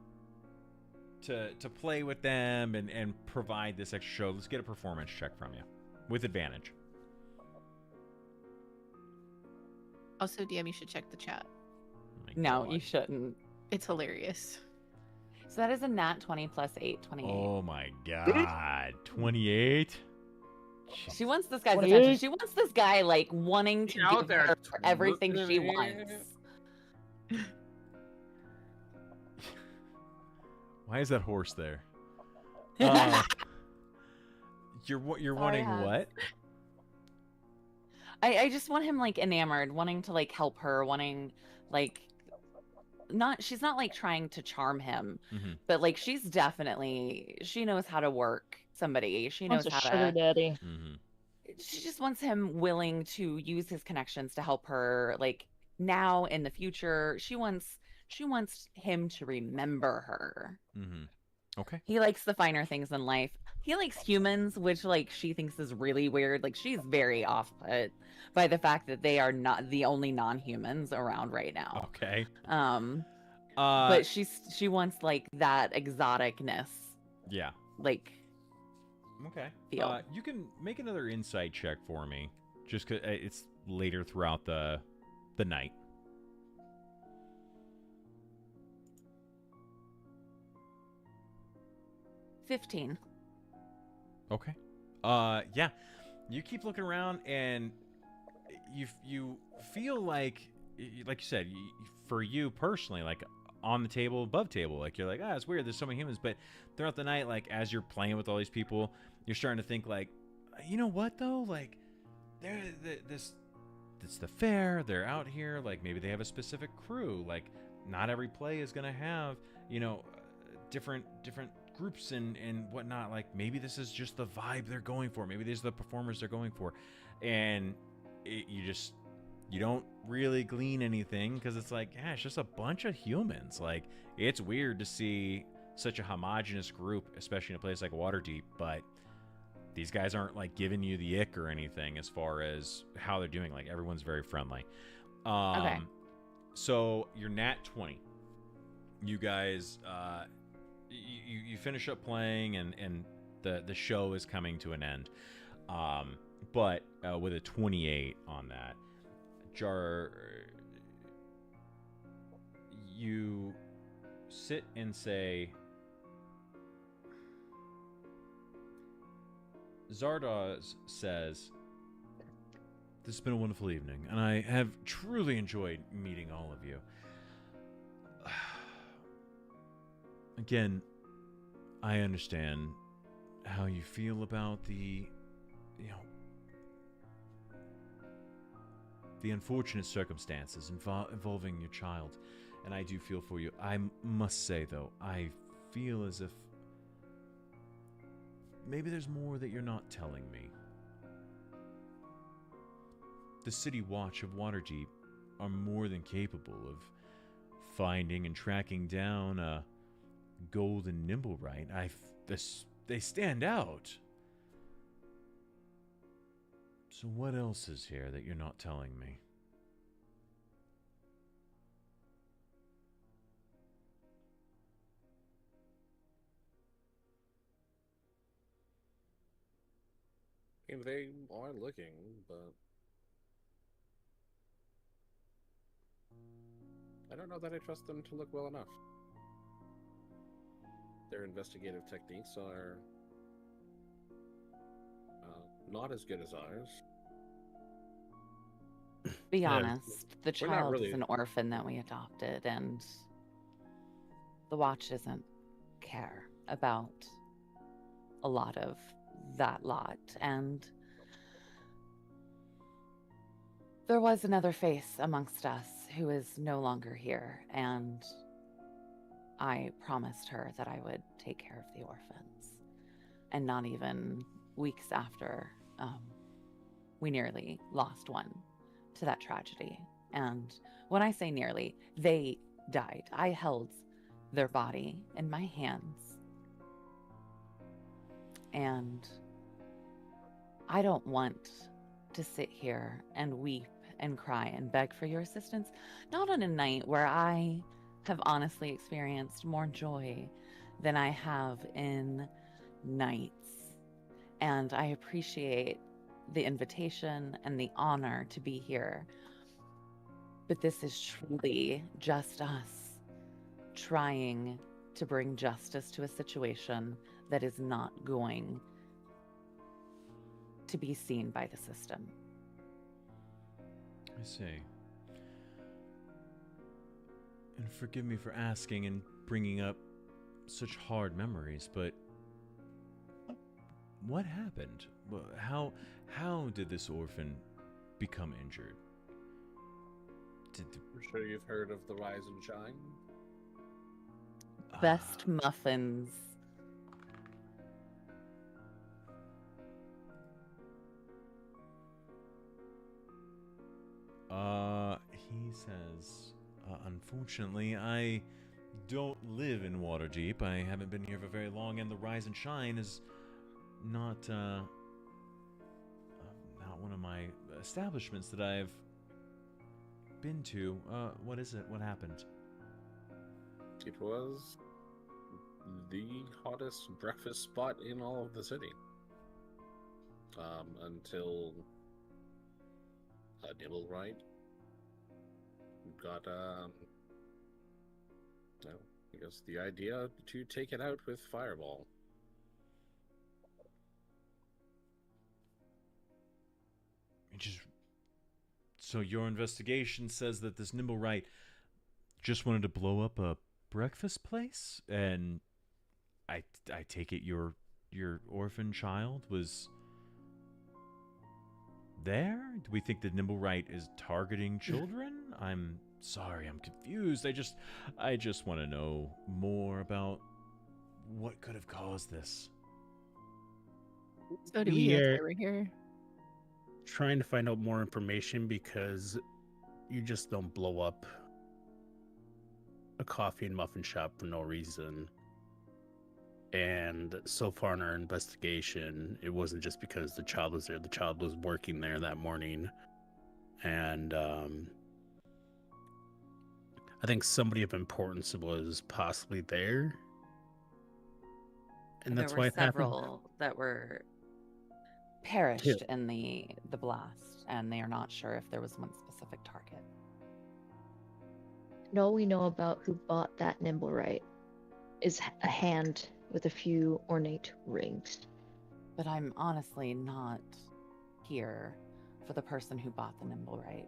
play with them and provide this extra show. Let's get a performance check from you with advantage. Also, DM, you should check the chat. My No, God. you shouldn't. It's hilarious. So that is a nat 20 plus 8, 28. Oh my God, 28. She wants this guy's 28. attention. She wants this guy like wanting to Get out give there, her everything she twerking wants. Why is that horse there? You're wanting Hans. what? I just want him like enamored, wanting to like help her, wanting like she's not like trying to charm him, Mhm. but like she knows how to work somebody. She knows Wants a how sugar to daddy. Mm-hmm. she just wants him willing to use his connections to help her like now in the future. She wants him to remember her. Mm-hmm. Okay. He likes the finer things in life. He likes humans, which like she thinks is really weird. Like she's very off put by the fact that they are not the only non-humans around right now. Okay. But she wants like that exoticness. Yeah. Like Okay. Feel. You can make another insight check for me, just 'cause it's later throughout the night. $15. Okay. Yeah. You keep looking around, and you feel like you said, for you personally, like on the table, above table, like you're like, it's weird. There's so many humans, but throughout the night, like as you're playing with all these people, you're starting to think like, you know what though, like it's the fair. They're out here, like maybe they have a specific crew. Like not every play is gonna have, different groups and whatnot. Like maybe this is just the vibe they're going for. Maybe these are the performers they're going for, and you don't really glean anything because it's like, it's just a bunch of humans. Like it's weird to see such a homogenous group, especially in a place like Waterdeep, but these guys aren't like giving you the ick or anything as far as how they're doing. Like everyone's very friendly. Okay. So you're nat 20. You guys, you finish up playing and the show is coming to an end. But with a 28 on that, you sit and say, Zardoz says, "This has been a wonderful evening, and I have truly enjoyed meeting all of you. Again, I understand how you feel about the unfortunate circumstances involving your child, and I do feel for you. I must say, though, I feel as if maybe there's more that you're not telling me. The City Watch of Waterdeep are more than capable of finding and tracking down a golden Nimblewright. They stand out. So what else is here that you're not telling me?" I mean, they are looking, but I don't know that I trust them to look well enough. Their investigative techniques are not as good as ours. Be Yeah. honest, the We're not child really- is an orphan that we adopted, and the watch doesn't care about a lot of that lot. And there was another face amongst us who is no longer here, and I promised her that I would take care of the orphans. And not even weeks after, we nearly lost one to that tragedy. And when I say nearly, they died. I held their body in my hands. And I don't want to sit here and weep and cry and beg for your assistance, not on a night where I have honestly experienced more joy than I have in nights. And I appreciate the invitation and the honor to be here. But this is truly just us trying to bring justice to a situation that is not going to be seen by the system. I see. And forgive me for asking and bringing up such hard memories, but what happened? How did this orphan become injured? I'm sure you've heard of the Rise and Shine. Best muffins. He says, unfortunately, I don't live in Waterdeep. I haven't been here for very long, and the Rise and Shine is not one of my establishments that I've been to. What is it? What happened? It was the hottest breakfast spot in all of the city. Until Nibblewright got, I guess the idea to take it out with Fireball. So your investigation says that this Nibblewright just wanted to blow up a breakfast place, and I take it your orphan child was there? Do we think that Nibblewright is targeting children? I'm sorry, I'm confused. I just want to know more about what could have caused this. So do we. That's why we're here. Trying to find out more information, because you just don't blow up a coffee and muffin shop for no reason. And so far in our investigation, it wasn't just because the child was there. The child was working there that morning. And I think somebody of importance was possibly there. And that's why it happened. There were several that were perished in the blast, and they are not sure if there was one specific target. All we know about who bought that Nibblewright is a hand with a few ornate rings. But I'm honestly not here for the person who bought the Nibblewright.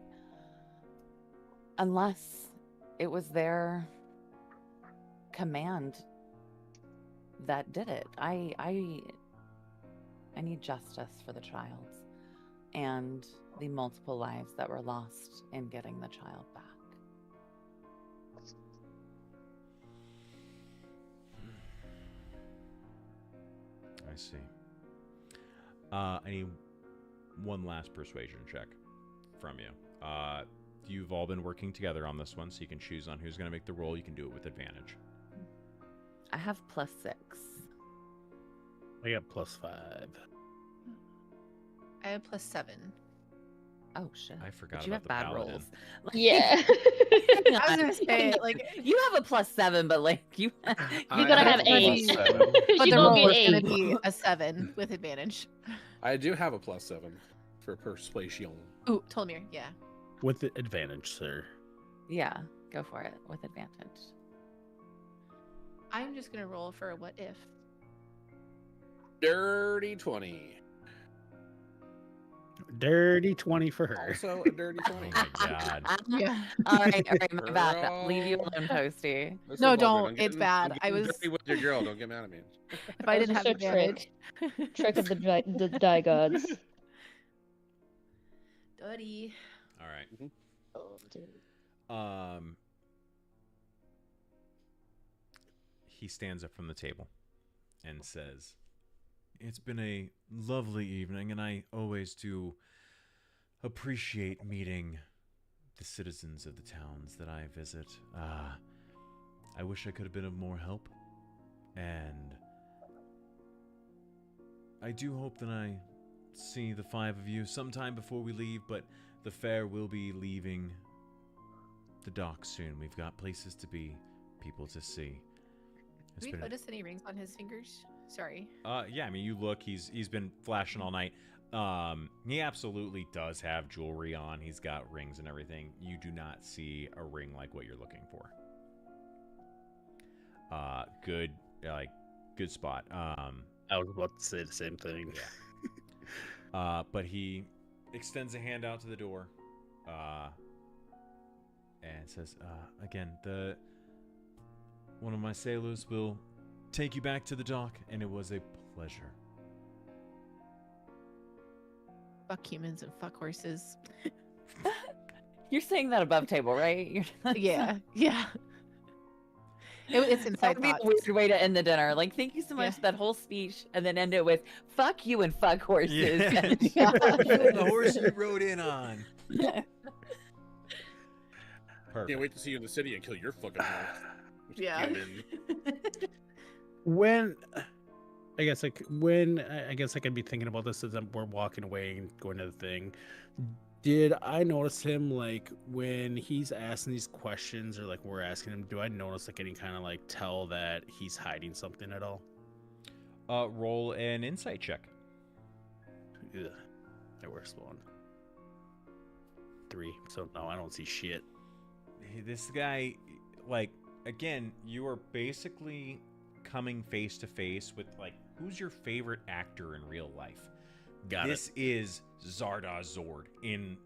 Unless it was their command that did it. I need justice for the child and the multiple lives that were lost in getting the child back. I see. I need one last persuasion check from you. You've all been working together on this one, so you can choose on who's going to make the roll. You can do it with advantage. I have +6. I got +5. I have +7. Oh shit! I forgot but you about have the bad paladin. rolls. Yeah. I was gonna say, like, you have a +7, but like you You're gonna have 8. But You the gonna roll get is gonna 8. be a 7 with advantage. I do have a +7 for persuasion. Ooh, Tolmir, yeah. With the advantage, sir. Yeah, go for it with advantage. I'm just gonna roll for a what if. Dirty 20. Dirty 20 for her. Also a dirty 20. Oh my god. Yeah. all right, my bad. Girl. Leave you alone, Posty. This No, is vulgar. don't. I'm It's getting- bad. I'm I getting was- dirty with your girl. Don't get mad at me. If I didn't have That was just a advantage. trick of the die gods. Dirty. All right. Oh, dude. He stands up from the table and says, "It's been a lovely evening, and I always do appreciate meeting the citizens of the towns that I visit. I wish I could have been of more help, and I do hope that I see the 5 of you sometime before we leave, but the Faire will be leaving the dock soon. We've got places to be, people to see." Have we noticed any rings on his fingers? Sorry. Yeah, I mean, you look, he's been flashing all night. He absolutely does have jewelry on. He's got rings and everything. You do not see a ring like what you're looking for. Good spot. I was about to say the same thing. Yeah. But he extends a hand out to the door, and says, again, one of my sailors will take you back to the dock, and it was a pleasure. Fuck humans and fuck horses. You're saying that above table, right? You're not Yeah, yeah. It's That inside would be a thoughts. weird way to end the dinner. Like, thank you so much Yeah. for that whole speech, and then end it with "fuck you and fuck horses." Yeah. Yeah. The horse you rode in on. Perfect. Can't wait to see you in the city and kill your fucking horse. Yeah. Human. When I guess I could be thinking about this as we're walking away and going to the thing. Did I notice him like when he's asking these questions or like we're asking him? Do I notice like any kind of like tell that he's hiding something at all? Roll an insight check. Ugh, the worst one. 3. So no, I don't see shit. This guy, like, again, you are basically coming face to face with, like, who's your favorite actor in real life? This is Zardoz Zord in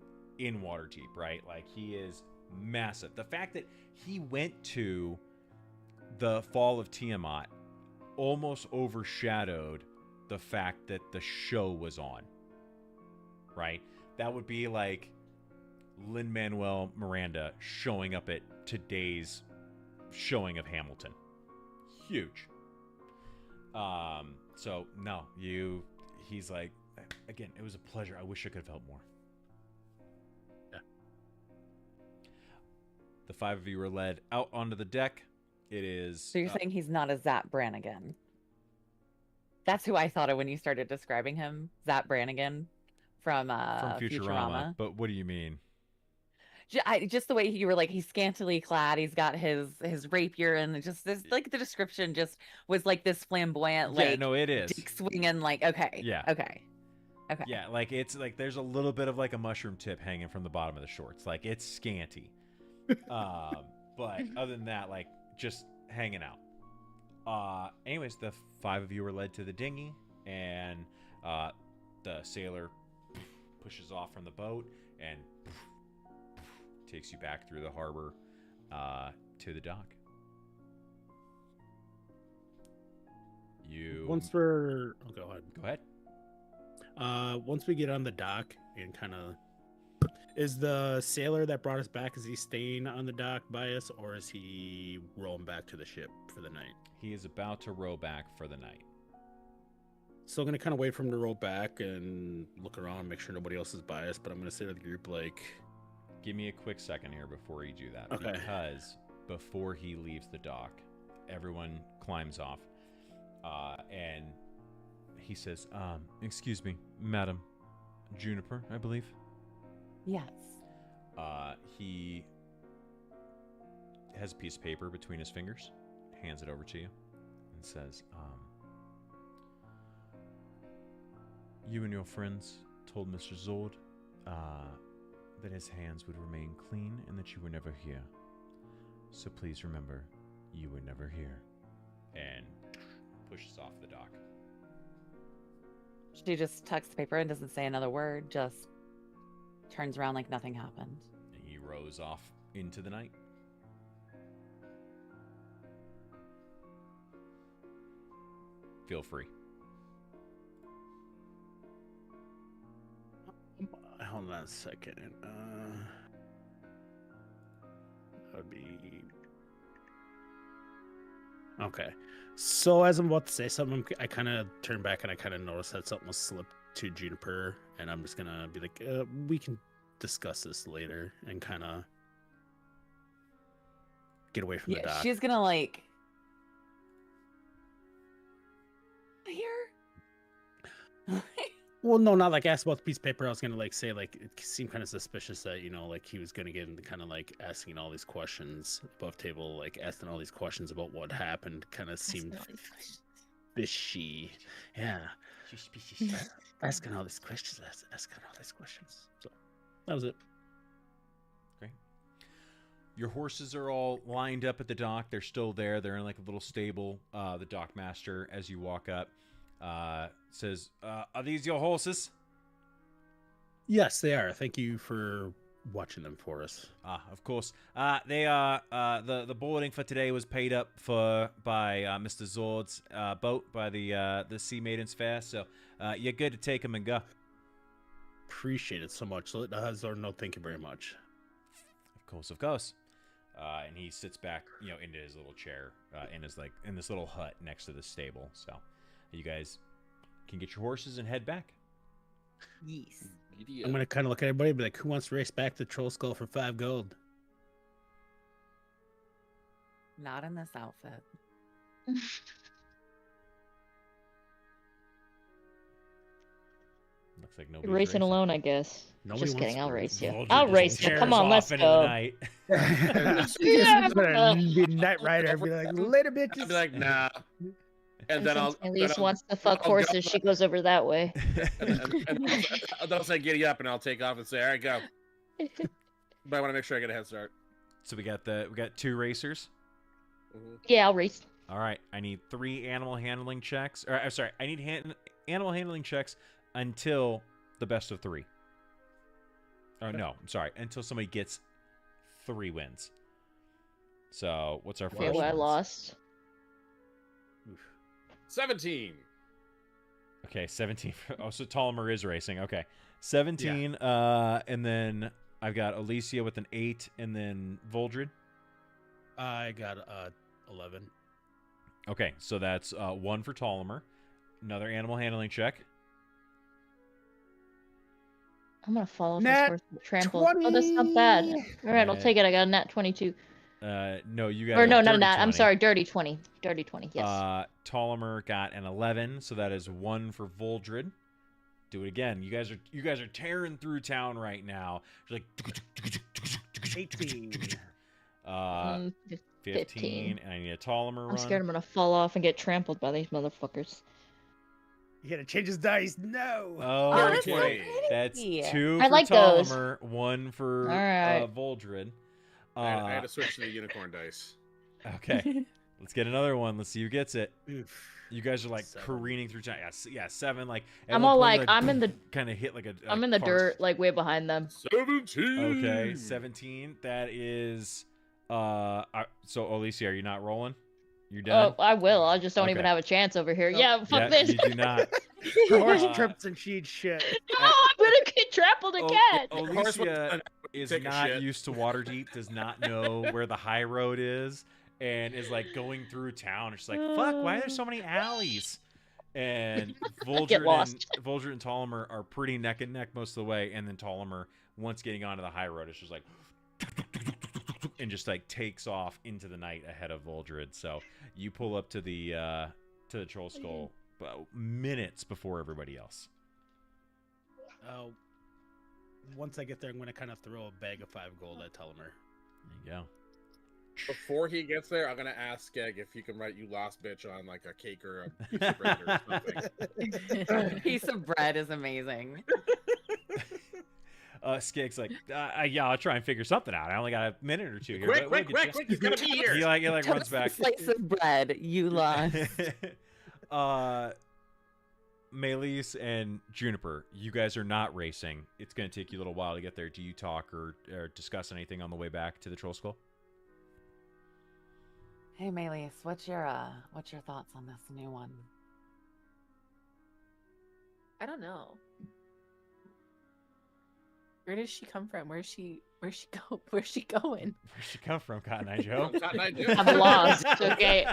Waterdeep, right? Like, he is massive. The fact that he went to the Fall of Tiamat almost overshadowed the fact that the show was on, right? That would be like Lin-Manuel Miranda showing up at today's showing of Hamilton. Huge. So no, he's like, again, it was a pleasure. I wish I could have helped more. Yeah. The 5 of you are led out onto the deck. It is. So you're saying he's not a Zap Brannigan? That's who I thought of when you started describing him, Zap Brannigan from Futurama. But what do you mean? Just the way you were like, he's scantily clad, he's got his rapier, and just this, like, the description just was like this flamboyant, like, Yeah, no, it is. dick swinging, like, okay, Yeah. okay. Yeah, like it's like there's a little bit of like a mushroom tip hanging from the bottom of the shorts. Like it's scanty. But other than that, like just hanging out. Anyways, the 5 of you are led to the dinghy, and the sailor pushes off from the boat and takes you back through the harbor to the dock. Once we're go ahead. Go ahead. Once we get on the dock and kind of, is the sailor that brought us back, is he staying on the dock by us, or is he rolling back to the ship for the night? He is about to row back for the night. So I'm gonna kind of wait for him to roll back and look around, make sure nobody else is by us. But I'm gonna say to the group, like, Give me a quick second here before you do that. Okay. Because before he leaves the dock, everyone climbs off. And he says, excuse me, Madam Juniper, I believe. Yes. He has a piece of paper between his fingers, hands it over to you, and says, you and your friends told Mr. Zord that his hands would remain clean and that you were never here. So please remember, you were never here. And pushes off the dock. She just tucks the paper and doesn't say another word, just turns around like nothing happened. And he rows off into the night. Feel free. hold on a second. be. Okay. So as I'm about to say something, I kind of turn back and I kind of notice that something was slipped to Juniper, and I'm just gonna be like, we can discuss this later, and kind of get away from the dock. She's gonna like here. Well, no, not like ask about the piece of paper. I was gonna like say like it seemed kind of suspicious that like he was gonna get into kind of like asking all these questions above table, like asking all these questions about what happened. Kind of seemed fishy. Yeah, asking all these questions, asking all these questions. So that was it. Great. Your horses are all lined up at the dock. They're still there. They're in like a little stable. The dock master, as you walk up, says, "Are these your horses?" Yes, they are. Thank you for watching them for us. Of course. They are. The boarding for today was paid up for by Mr. Zord's boat by the Sea Maiden's Faire. So you're good to take them and go. Appreciate it so much. Let Hazard know. Thank you very much. Of course, of course. And he sits back, into his little chair in this little hut next to the stable. So you guys can get your horses and head back. Yes. I'm gonna kind of look at everybody and be like, who wants to race back to Troll Skull for 5 gold? Not in this outfit. Looks like nobody's Racing alone, I guess. Nobody Just wants kidding. to I'll race. race you. Voldred I'll just race you. tears Come on, off let's into the go. night. Yeah. Be Knight Rider. Be like, later, bitches. I'd be like, nah. And then I'll. At least then wants to fuck I'll horses. go- She goes over that way. and I'll say giddy up, and I'll take off and say, all right, go. But I want to make sure I get a head start. So we got 2 racers. Yeah, I'll race. All right, I need 3 animal handling checks. Or I'm sorry, I need animal handling checks until the best of 3. Oh no, I'm sorry, until somebody gets 3 wins. So what's our first? Okay, well, I ones? lost. 17. Okay, 17. Oh, so Tollimer is racing. Okay, 17. And then I've got Alicia with an 8, and then Voldred. I got 11. Okay, so that's 1 for Tollimer. Another animal handling check. I'm gonna follow Nat this horse with trampled. Oh, that's not bad. All right, I'll Nat- take it. I got a nat 22. No, you got Or a no, not a dirty nat. I'm 20. sorry, dirty 20. Dirty 20. Yes. Tollimer got an 11, so that is 1 for Voldred. Do it again. You guys are tearing through town right now. You're like 18. 15, and I need a Tollimer run. I'm scared I'm gonna fall off and get trampled by these motherfuckers. You gotta change his dice. No. Oh, that's okay. so pretty. That's 2 I for like those. Tollimer, 1 for All right. Voldred. I had to switch to the unicorn dice. Okay, let's get another one. Let's see who gets it. Oof. You guys are like 7. careening through town. Yeah, 7. Like at I'm one all point, like, I'm in the kind of hit like a. I'm in the dirt, like way behind them. 17. Okay, 17. That is. So Alicia, are you not rolling? You're done. Oh, I will. I just don't even Okay. have a chance over here. Nope. Yeah, fuck Yeah, this. you do not. Her horse Uh, trips and she eats shit. No, I'm gonna get trampled again. Alicia is Take a not shit. used to Waterdeep, does not know where the high road is, and is like going through town. She's like, "Fuck! Why are there so many alleys?" And Get lost. Voldred and Tollimer are pretty neck and neck most of the way, and then Tollimer, once getting onto the high road, is just like, and just like takes off into the night ahead of Voldred. So you pull up to the Troll Skull about minutes before everybody else. Once I get there, I'm gonna kind of throw a bag of 5 gold at Tollimer. There you go. Before he gets there, I'm gonna ask Skeg if he can write "you lost bitch" on like a cake or a piece of bread or something. Piece of bread is amazing. Skeg's like, yeah, I'll try and figure something out. I only got a minute or 2 here. Quick, but we'll quick, get quick, you." quick! He's gonna be here. He like runs back. Slice of bread. You lost. Maelys and Juniper, you guys are not racing. It's going to take you a little while to get there. Do you talk or discuss anything on the way back to the Troll Skull? Hey, Maelys, what's your thoughts on this new one? I don't know. Where does she come from? Where's she Where's she go? Where's she going? Where'd she come from, Cotton Eye Joe? Cotton Eye Joe. I'm lost. Okay,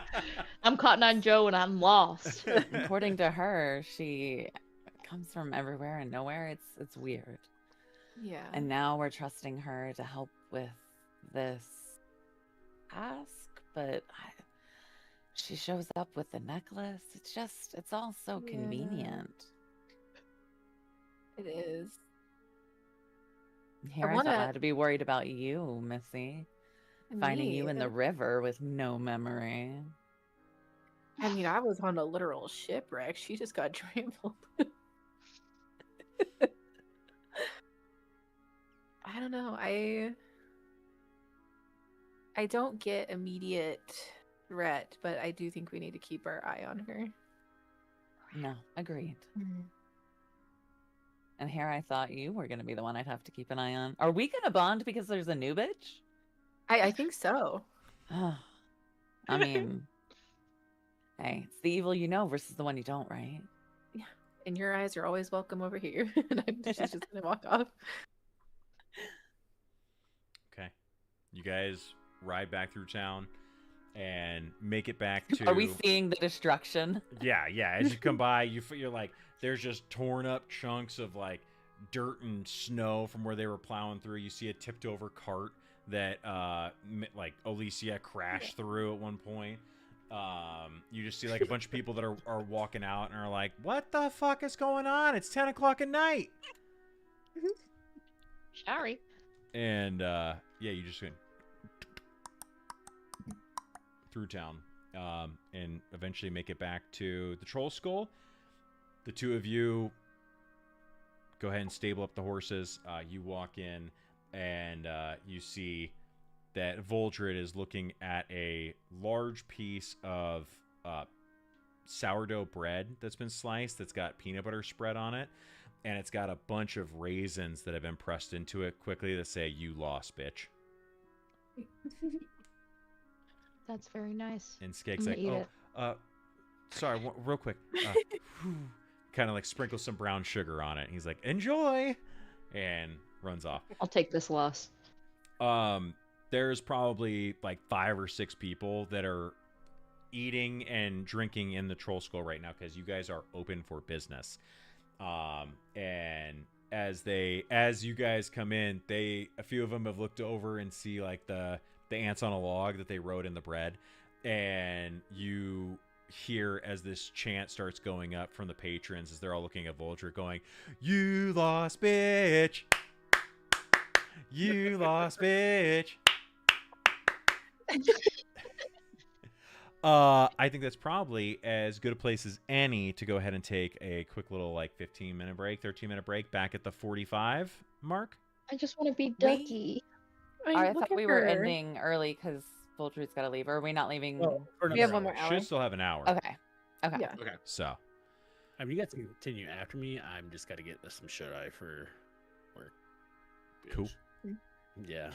I'm Cotton Eye Joe and I'm lost. According to her, she comes from everywhere and nowhere. It's weird. Yeah. And now we're trusting her to help with this task, but she shows up with the necklace. It's all so Yeah. convenient. It is. Here I thought I had to be worried about you, Missy. Finding you in the river with no memory. I mean, I was on a literal shipwreck. She just got trampled. I don't know. I don't get immediate threat, but I do think we need to keep our eye on her. No, agreed. And here I thought you were going to be the one I'd have to keep an eye on. Are we going to bond because there's a new bitch? I think so. I mean, hey, it's the evil you know versus the one you don't, right? Yeah. In your eyes, you're always welcome over here. And she's just going to walk off. Okay. You guys ride back through town and make it back to... Are we seeing the destruction? Yeah. As you come by, you're like, there's just torn up chunks of like dirt and snow from where they were plowing through. You see a tipped over cart that like Alicia crashed through at one point. You just see like a bunch of people that are walking out and are like, what the fuck is going on? It's 10 o'clock at night. Sorry. And yeah, you just went through town and eventually make it back to the Troll Skull. The two of you go ahead and stable up the horses. You walk in and you see that Voldred is looking at a large piece of sourdough bread that's been sliced that's got peanut butter spread on it. And it's got a bunch of raisins that have been pressed into it quickly that say, "You lost, bitch." That's very nice. And Skeg's like, eat it. sorry, real quick. Kind of like sprinkles some brown sugar on it. He's like, enjoy, and runs off. I'll take this loss. There's probably like 5 or 6 people that are eating and drinking in the Troll Skull right now because you guys are open for business. And as you guys come in, a few of them have looked over and see like the ants on a log that they wrote in the bread, and you hear as this chant starts going up from the patrons as they're all looking at Voldred going, "You lost, bitch. You lost, bitch." I think that's probably as good a place as any to go ahead and take a quick little like 15-minute break, 13-minute break back at the 45 mark. I just want to be Ducky. I thought we were ending early because Voldred's got to leave. Or are we not leaving? We have one more hour. Should still have an hour. Okay. Yeah. Okay. So, I mean, you guys can continue after me. I'm just got to get some shut-eye for work. Cool. Yeah.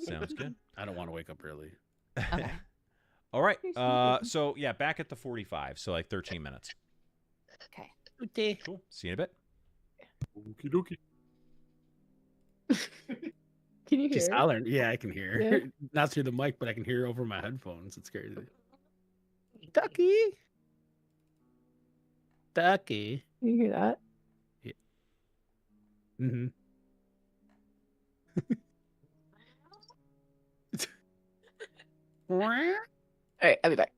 Sounds good. I don't want to wake up early. Okay. All right. So yeah, back at the 45. So like 13 minutes. Okay. Okay. Cool. See you in a bit. Okie dokie. Can you hear? She's it? hollering. Yeah, I can hear. Yeah. Not through the mic, but I can hear over my headphones. It's crazy. Ducky. Ducky. Can you hear that? Mm-hmm. All right, I'll be back.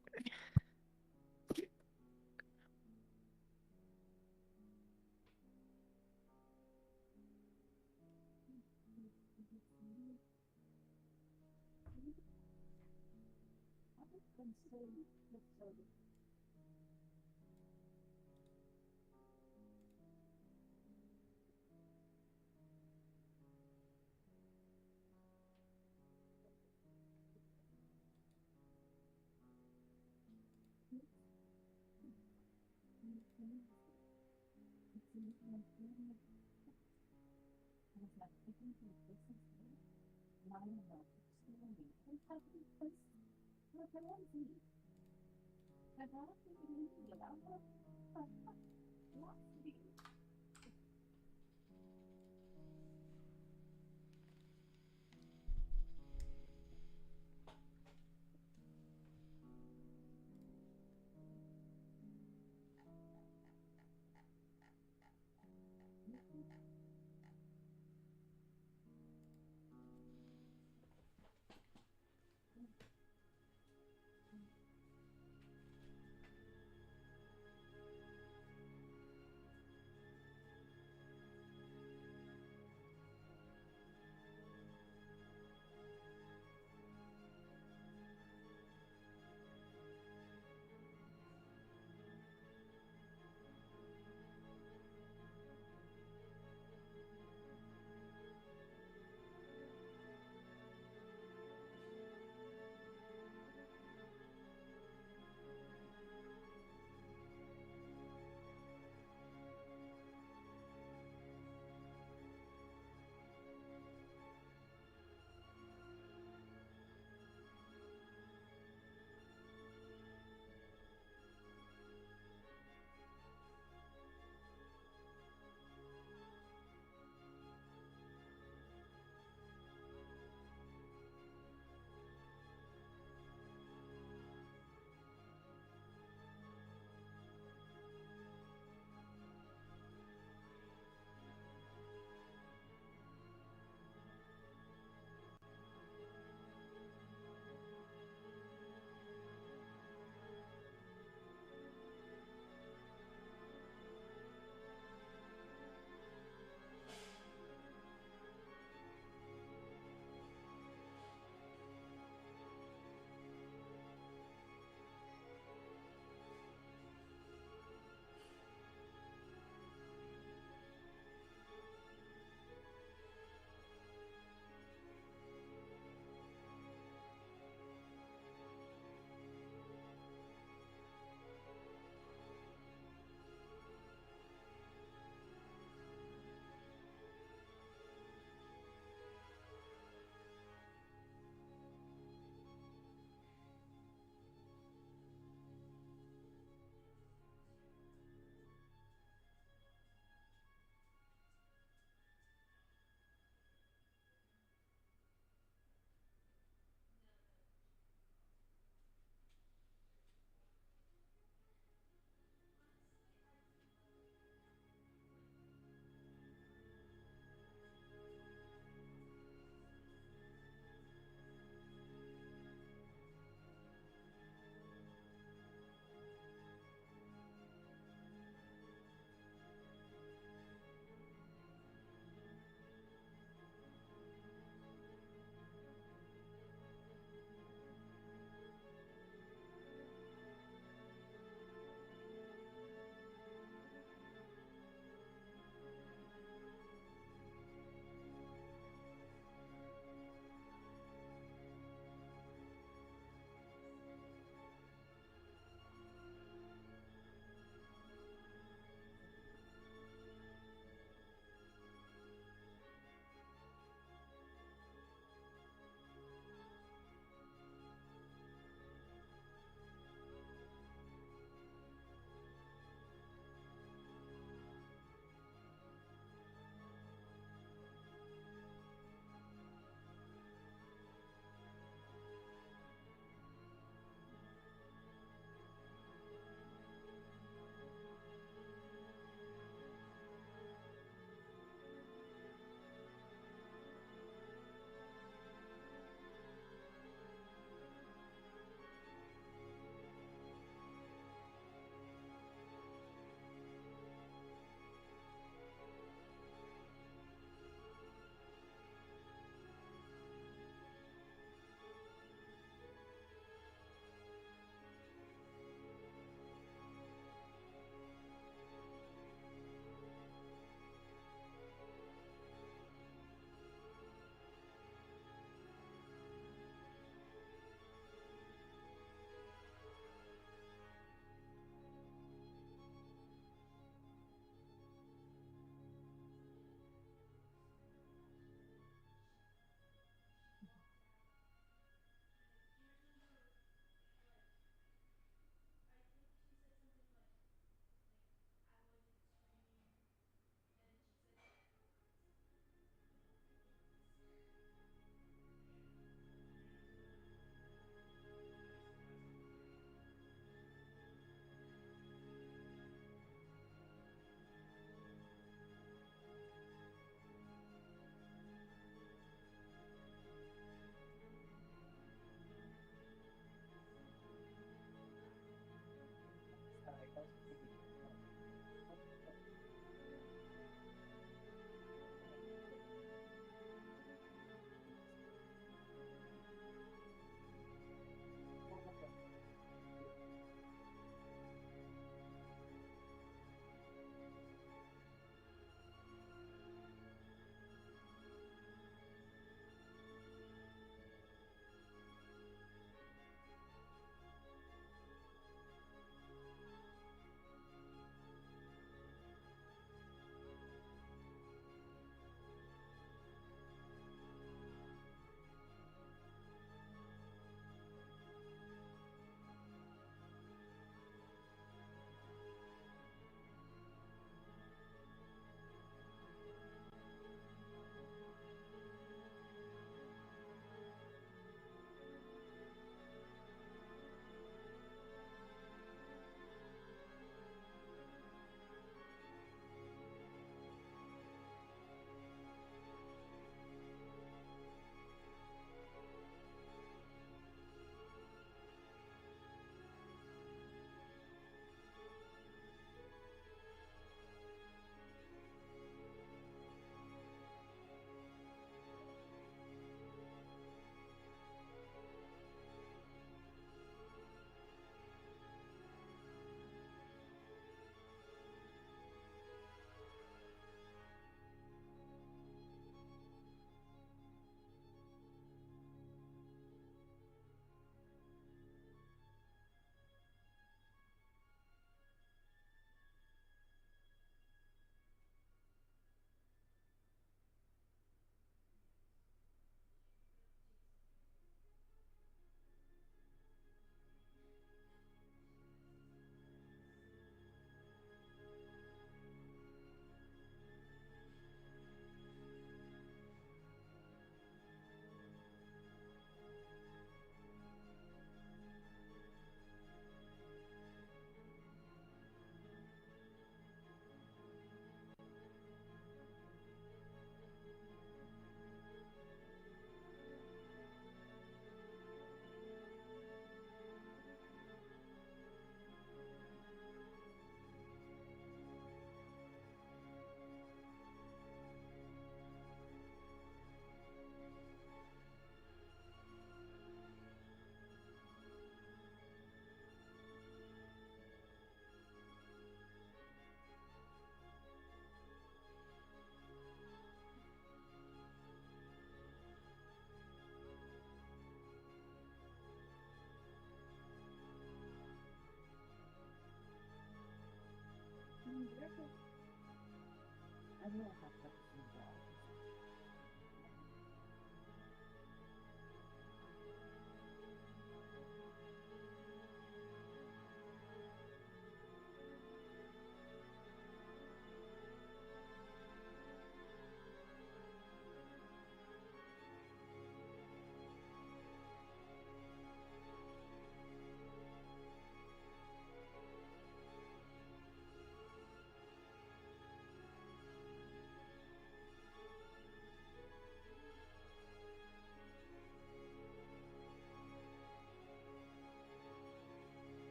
What?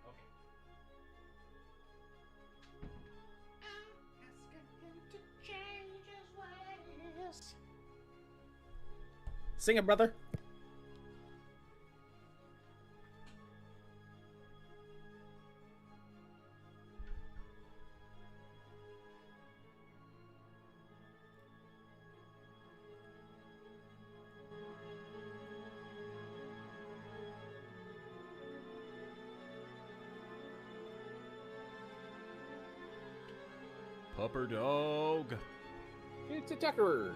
Okay. Sing it, brother. Pupper dog. It's a Tucker.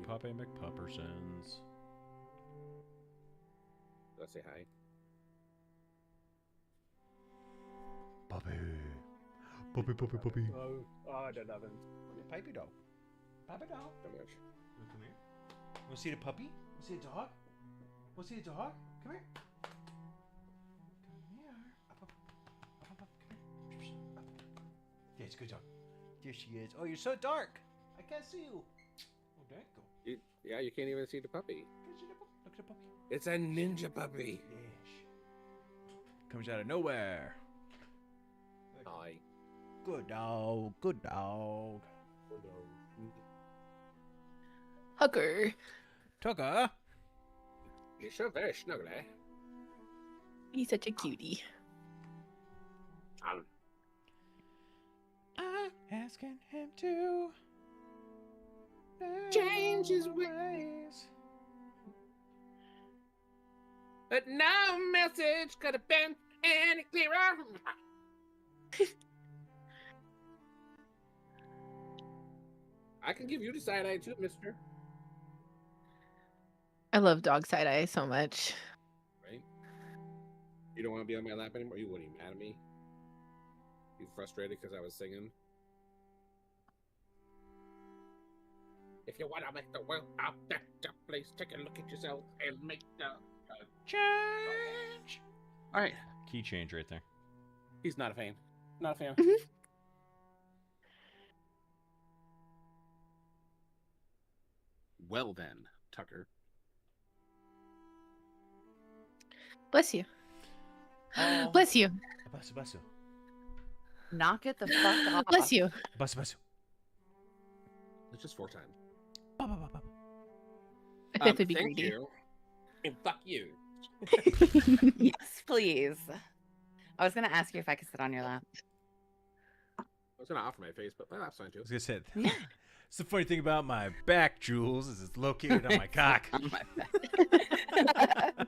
Puppy McPuppersons. Let's say hi. Puppy. Puppy. Oh, I don't know. Puppy dog. Puppy dog. How much? Come here. Want to see the puppy? Want to see the dog? Want to see the dog? Come here. Come here. Up. Come here. Up. Yes, good dog. There she is. Oh, you're so dark. I can't see you. Oh, there you go. Yeah, you can't even see the puppy. Can you see the puppy? Look at the puppy. It's a ninja puppy. Yes. Comes out of nowhere. Hi. Good dog. Good dog. Hugger. Tucker. You're so very snuggly. He's such a cutie. Um, I'm asking him to Change his ways. But no message could have been any clearer. I can give you the side eye too, mister. I love dog side eye so much. Right? You don't want to be on my lap anymore? You wouldn't be mad at me? You frustrated because I was singing? If you want to make the world a better place, take a look at yourself and make the change. All right. Key change right there. He's not a fan. Not a fan. Well then, Tucker. Bless you. Oh, Bless you. Basu. knock it the fuck off. Bless you. Basu. It's just 4 times. A fifth would be Thank greedy. you. And fuck you. Yes, please. I was gonna ask you if I could sit on your lap. I was gonna offer my face, but my lap's fine too. I was gonna say. Yeah. It's the funny thing about my back, Jules, is it's located on my cock. On my back.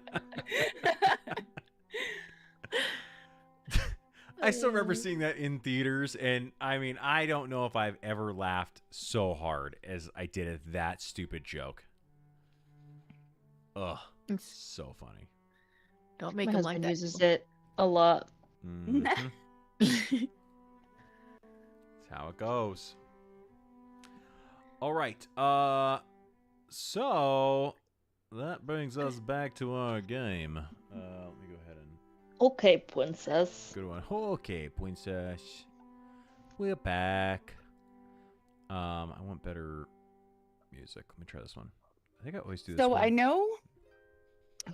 I still remember seeing that in theaters, and I mean, I don't know if I've ever laughed so hard as I did at that stupid joke. Ugh, so funny. Don't make My him like husband that. uses it a lot. Mhm. That's how it goes. All right. So that brings us back to our game. Let me go ahead and Okay, princess. good one. Okay, princess. We're back. I want better music. Let me try this one. I think I always do this So one. I know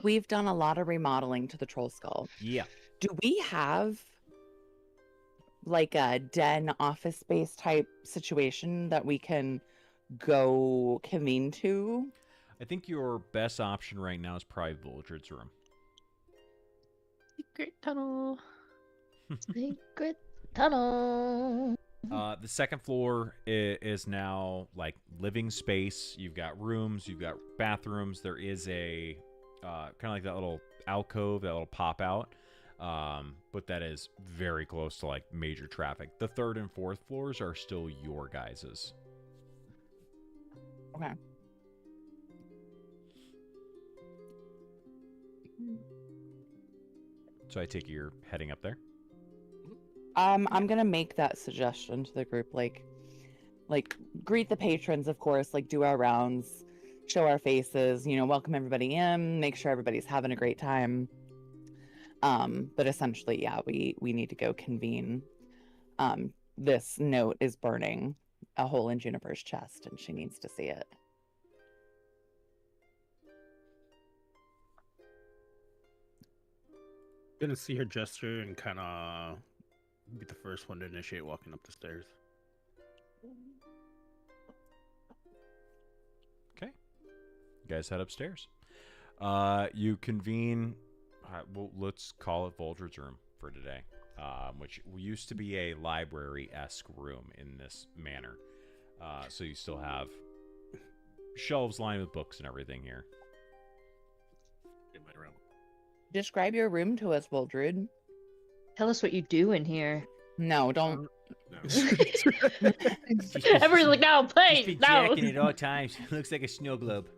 we've done a lot of remodeling to the troll skull. Yeah. Do we have like a den office space type situation that we can go convene to? I think your best option right now is probably Vulture's room. Secret tunnel. Secret tunnel. The second floor is now like living space. You've got rooms, you've got bathrooms. There is a kind of like that little alcove, that little pop out. But that is very close to like major traffic. The third and fourth floors are still your guys's. Okay. So I take it you're heading up there. I'm gonna make that suggestion to the group, like greet the patrons, of course, like do our rounds, show our faces, welcome everybody in, make sure everybody's having a great time. But essentially, yeah, we need to go convene. This note is burning a hole in Juniper's chest, and she needs to see it. Gonna see her gesture and kind of be the first one to initiate walking up the stairs. Okay. You guys head upstairs. You convene. Well, let's call it Vulture's room for today, which used to be a library-esque room in this manner. So you still have shelves lined with books and everything here. In my room. Describe your room to us, Wildred. Tell us what you do in here. No, don't. No. Everyone's like, no, please, no. at all times. Looks like a snow globe.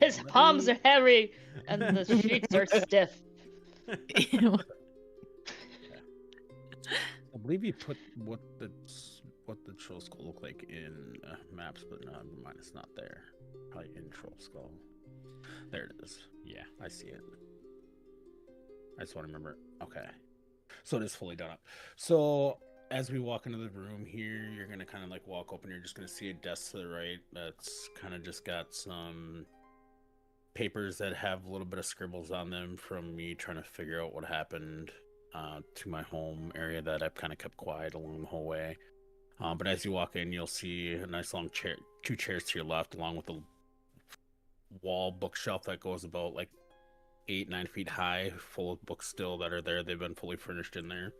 His palms are hairy and the sheets are stiff. Ew. I believe you put what the troll skull looked like in maps, but no, never mind, it's not there. Probably in troll skull. There it is. Yeah. I see it. I just want to remember. Okay. So it is fully done up. So as we walk into the room here, you're going to kind of like walk up and you're just going to see a desk to the right that's kind of just got some papers that have a little bit of scribbles on them from me trying to figure out what happened to my home area that I've kind of kept quiet along the whole way. But as you walk in, you'll see a nice long chair, 2 chairs to your left, along with a wall bookshelf that goes about like 8-9 feet high, full of books still that are there. They've been fully furnished in there.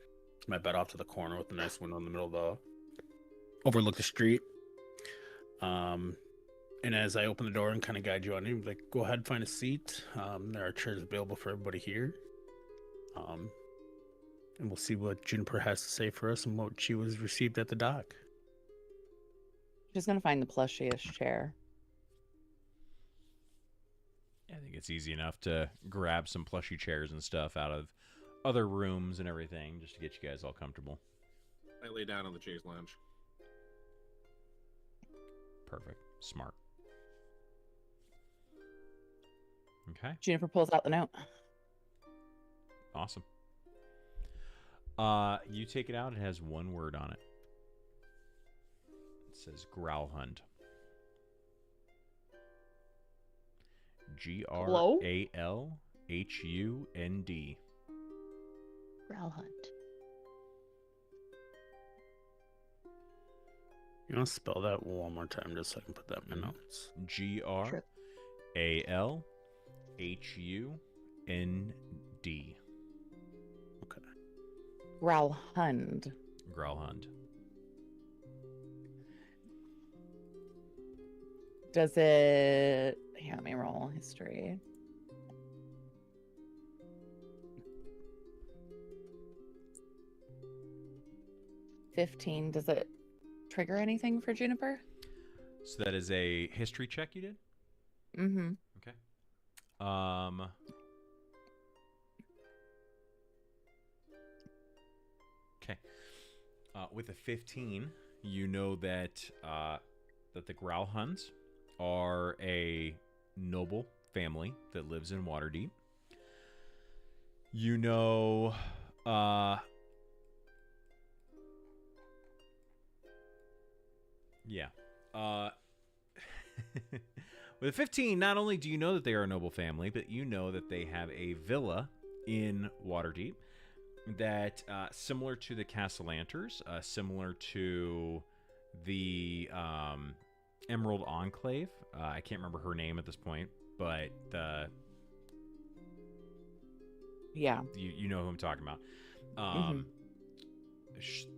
My bed off to the corner with a nice window in the middle of the overlook the street. And as I open the door and kind of guide you on in, like, go ahead, find a seat. There are chairs available for everybody here. And we'll see what Juniper has to say for us and what she was received at the dock. She's gonna find the plushiest chair. I think it's easy enough to grab some plushy chairs and stuff out of other rooms and everything just to get you guys all comfortable. I lay down on the chaise lounge. Perfect. Smart. Okay. Juniper pulls out the note. Awesome. You take it out. It has one word on it. It says Growl Hunt. GRALHUND. Growl hunt. You want to spell that one more time just so I can put that in my notes? GRALHUND. Okay. Growl Hund. Growl Hunt. Does it... Here, let me roll history. $15. Does it trigger anything for Juniper? So that is a history check you did? Mm-hmm. Okay. Okay. With a 15, you know that that the Growlhuns are a noble family that lives in Waterdeep. You know, yeah. With a 15, not only do you know that they are a noble family, but you know that they have a villa in Waterdeep that, similar to the Castellanters, similar to the Emerald Enclave. I can't remember her name at this point, but Yeah. you know who I'm talking about.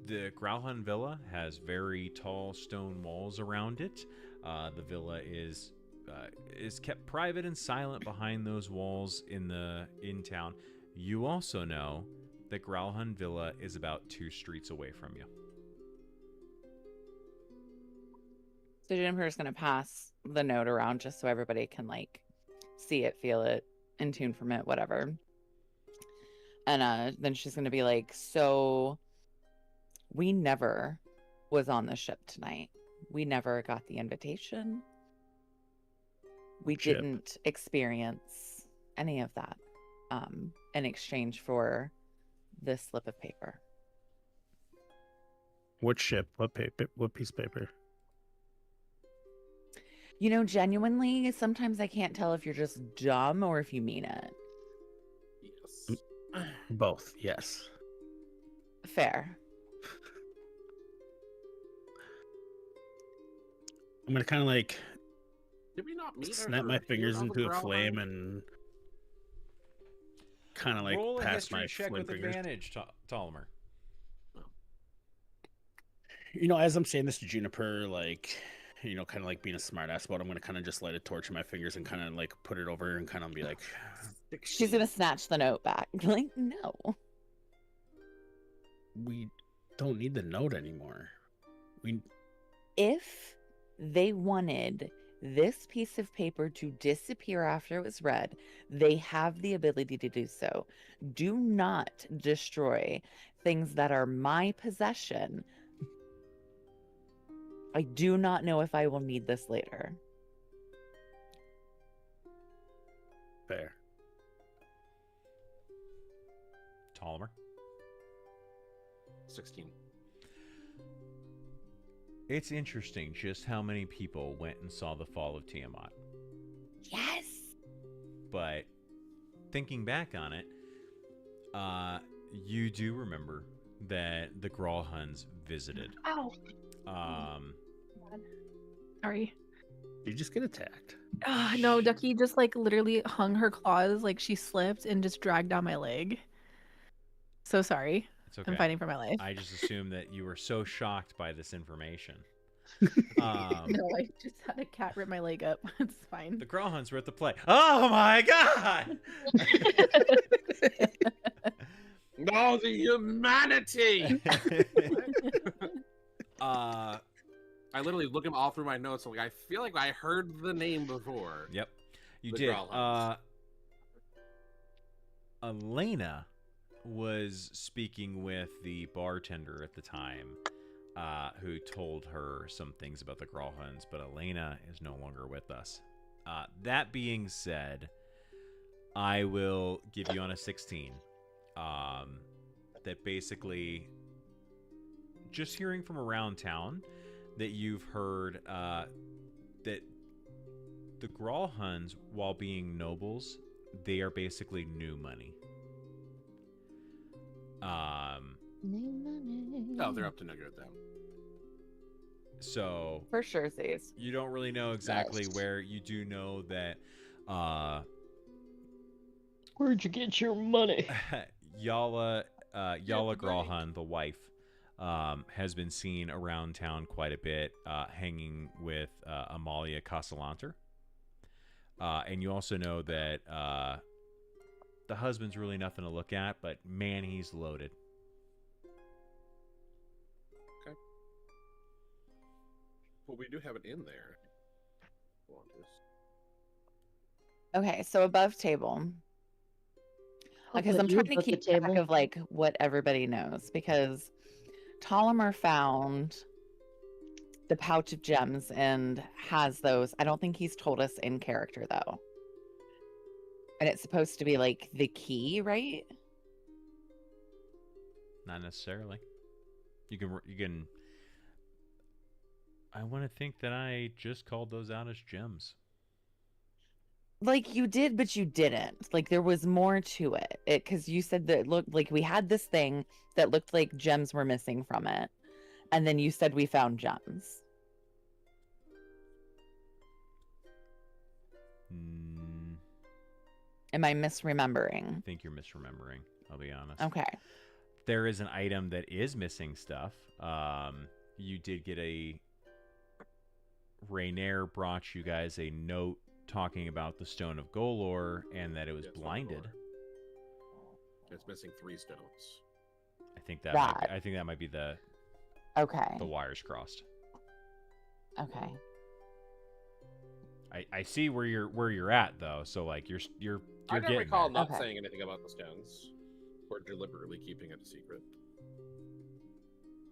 The Growlhund Villa has very tall stone walls around it. The villa is kept private and silent behind those walls in town. You also know that Growlhund Villa is about 2 streets away from you. So Jennifer's going to pass the note around just so everybody can, like, see it, feel it, in tune from it, whatever. And then she's going to be like, so we never was on the ship tonight. We never got the invitation. We Ship. didn't experience any of that in exchange for this slip of paper. What ship? What paper? What piece of paper? You know, genuinely, sometimes I can't tell if you're just dumb or if you mean it. Yes. Both. Yes. Fair. I'm gonna kind of like Did we not meet snap my fingers into a flame and kind of like Roll a pass my history check flame with fingers. advantage, Tollimer. You know, as I'm saying this to Juniper, like, you know, kind of like being a smartass about it, I'm gonna kind of just light a torch in my fingers and kind of like put it over and kind of be like, She's going to snatch the note back. Like, no. we don't need the note anymore. If they wanted this piece of paper to disappear after it was read, they have the ability to do so. Do not destroy things that are my possession. I do not know if I will need this later. Fair. Tollimer. 16. It's interesting just how many people went and saw the fall of Tiamat. Yes. But thinking back on it, you do remember that the Growlhuns visited. Ow. Sorry. You just get attacked. No, Ducky just like literally hung her claws like she slipped and just dragged down my leg. So sorry. It's okay. I'm fighting for my life. I just assumed that you were so shocked by this information. No, I just had a cat rip my leg up. It's fine. The Growlhuns were at the play. Oh my god! No, the humanity! I literally look him all through my notes. I'm like, I feel like I heard the name before. Yep, you The did. Growlhuns. Elena was speaking with the bartender at the time, who told her some things about the Growlhuns, but Elena is no longer with us. That being said, I will give you on a 16. That basically, just hearing from around town, that you've heard that the Growlhuns, while being nobles, they are basically new money. Oh, they're up to no good then. So For sure, Zaze. you don't really know exactly Yes. where. You do know that Where'd you get your money? Yala Growlhund, the wife, has been seen around town quite a bit, hanging with Amalia Castellanter. And you also know that the husband's really nothing to look at, but man, he's loaded. Okay. Well, we do have it in there. Okay, so above table. Because I'm you trying to book a keep track table. of like what everybody knows. Because Ptolemy found the pouch of gems and has those. I don't think he's told us in character though. And it's supposed to be like the key, right? Not necessarily. You can. I want to think that I just called those out as gems. Like you did, but you didn't. Like there was more to it. Because you said that it looked like we had this thing that looked like gems were missing from it. And then you said we found gems. Am I misremembering? I think you're misremembering. I'll be honest. Okay. There is an item that is missing stuff. You did get Raynair brought you guys a note talking about the Stone of Golor and that it was blinded. It's missing 3 stones. I think that might be the wires crossed. Okay. I see where you're at though. So like you're I don't getting recall there. not saying anything about the stones or deliberately keeping it a secret.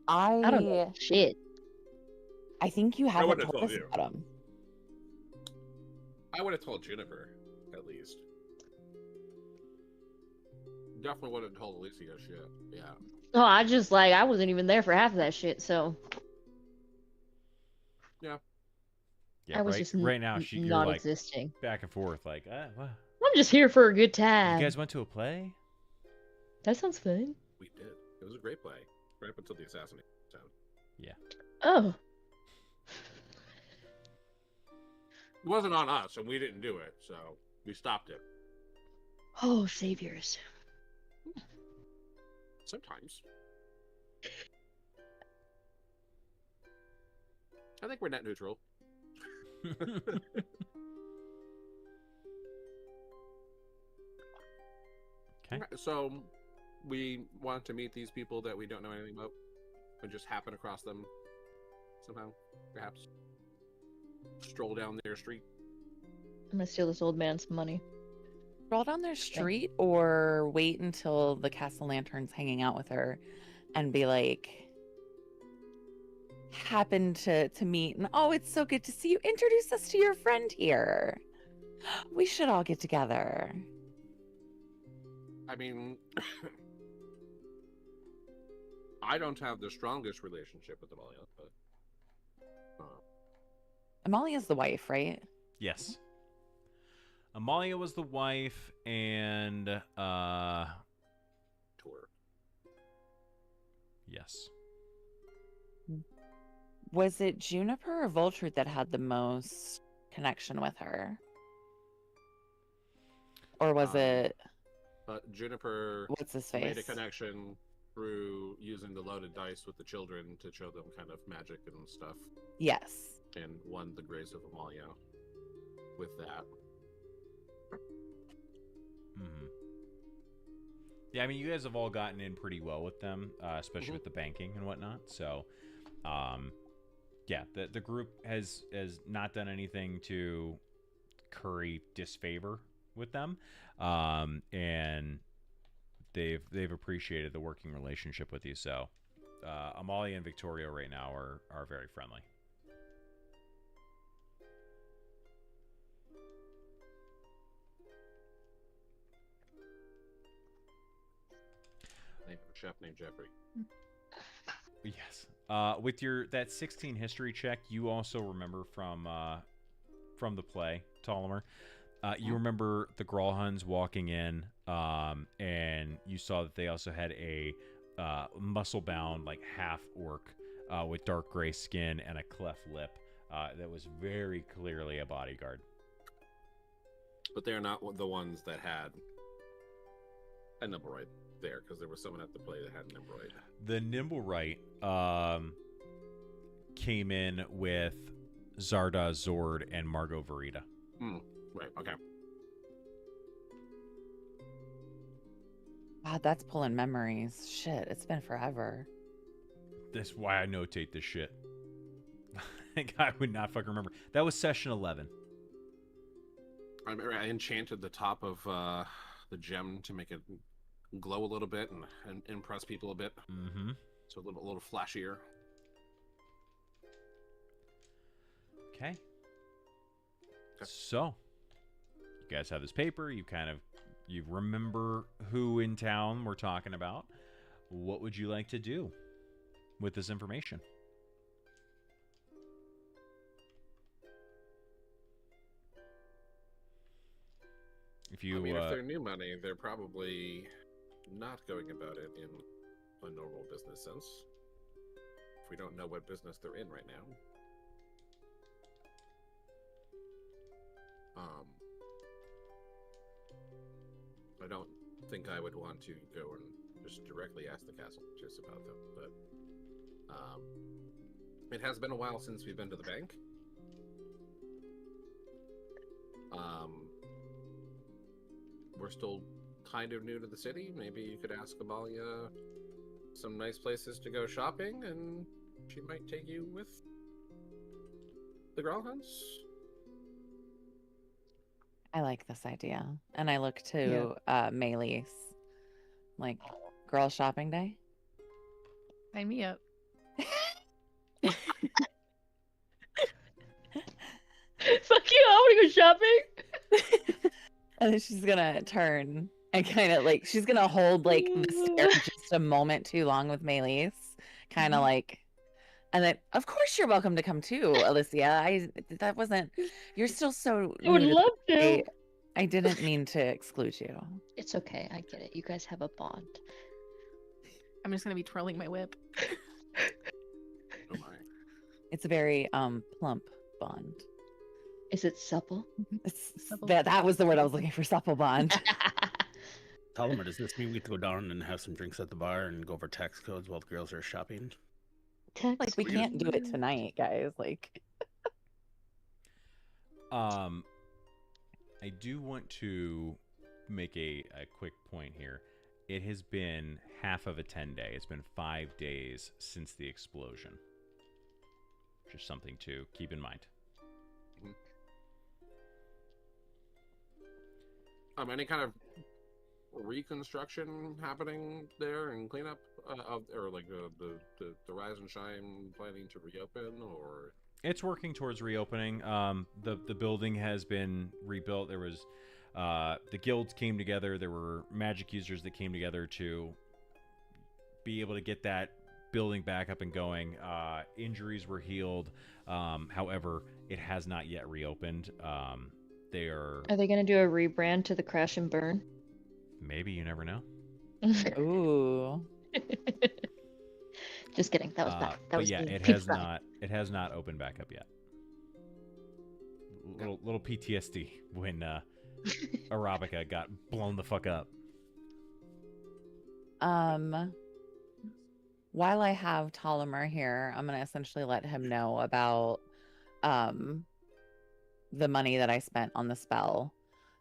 I don't know shit. I think you haven't wouldn't have told us told you. about them. I would have told Juniper, at least. Definitely would have told Alicia shit. Yeah. Oh, I wasn't even there for half of that shit, so. Yeah. Yeah, I was just right now you're not like existing. back and forth like, what? I'm just here for a good time. You guys went to a play? That sounds fun. We did. It was a great play. Right up until the assassination sound. Yeah. Oh. It wasn't on us, and we didn't do it, so we stopped it. Oh, saviors. Sometimes. I think we're net neutral. Okay. So, we want to meet these people that we don't know anything about, and just happen across them somehow, perhaps. Stroll down their street. I'm gonna steal this old man some money. Roll down their street or wait until the castle lantern's hanging out with her and be like, happen to meet and oh, it's so good to see you. Introduce us to your friend here. We should all get together. I mean, I don't have the strongest relationship with Amalia, but Amalia's the wife, right? Yes. Amalia was the wife, and tour. Yes. Was it Juniper or Vulture that had the most connection with her? Or was it Juniper what's his face? made a connection through using the loaded dice with the children to show them kind of magic and stuff, Yes. and won the grace of Amalia with that. Mm-hmm. Yeah, I mean, you guys have all gotten in pretty well with them, especially with the banking and whatnot. So, yeah, the group has not done anything to curry disfavor with them, and they've appreciated the working relationship with you. So, Amalia and Victoria right now are very friendly. They have a chef named Jeffrey. Yes. With that 16 history check, you also remember from the play, Ptolemy. You remember the Gralhuns walking in, and you saw that they also had a muscle-bound, like half-orc with dark gray skin and a cleft lip that was very clearly a bodyguard. But they're not the ones that had a nimble right. there? Because there was someone at the play that had Nimroid. The Nimblewright came in with Zarda Zord and Margot Verita. Right. Okay. God, that's pulling memories. Shit, it's been forever. That's why I notate this shit. I would not fucking remember. That was session 11. I remember I enchanted the top of the gem to make it glow a little bit and impress people a bit. Mm-hmm. So a little flashier. Okay. So, you guys have this paper. You remember who in town we're talking about. What would you like to do with this information? If they're new money, they're probably not going about it in a normal business sense. If we don't know what business they're in right now. I don't think I would want to go and just directly ask the castle just about them, but it has been a while since we've been to the bank. We're still kind of new to the city. Maybe you could ask Amalia some nice places to go shopping, and she might take you with the Growlhounds. I like this idea. And I look to Maylis. Like, girl shopping day? Sign me up. Fuck you, I want to go shopping. And then she's gonna turn and kind of like, she's gonna hold like the stare just a moment too long with Maylis. Kind of like, and then, of course, you're welcome to come too, Alicia. That wasn't, you're still so I would new love the to. state. I didn't mean to exclude you. It's okay, I get it. You guys have a bond. I'm just gonna be twirling my whip. Oh my. It's a very plump bond. Is it supple? Supple. That was the word I was looking for, supple bond. Talmer, does this mean we have to go down and have some drinks at the bar and go over tax codes while the girls are shopping? Like, we can't do it tonight, guys. Like, I do want to make a quick point here. It has been half of a 10-day. It's been 5 days since the explosion. Just something to keep in mind. Any kind of reconstruction happening there and cleanup or like the Rise and Shine planning to reopen, or It's working towards reopening. The building has been rebuilt. There was the guilds came together. There were magic users that came together to be able to get that building back up and going. Injuries were healed. However, it has not yet reopened. Are they going to do a rebrand to the Crash and Burn? Maybe, you never know. ooh. Just kidding. That was bad. That But was yeah, mean. it Keep has going. not. It has not opened back up yet. Little PTSD when Arabica got blown the fuck up. While I have Tolomer here, I'm gonna essentially let him know about the money that I spent on the spell,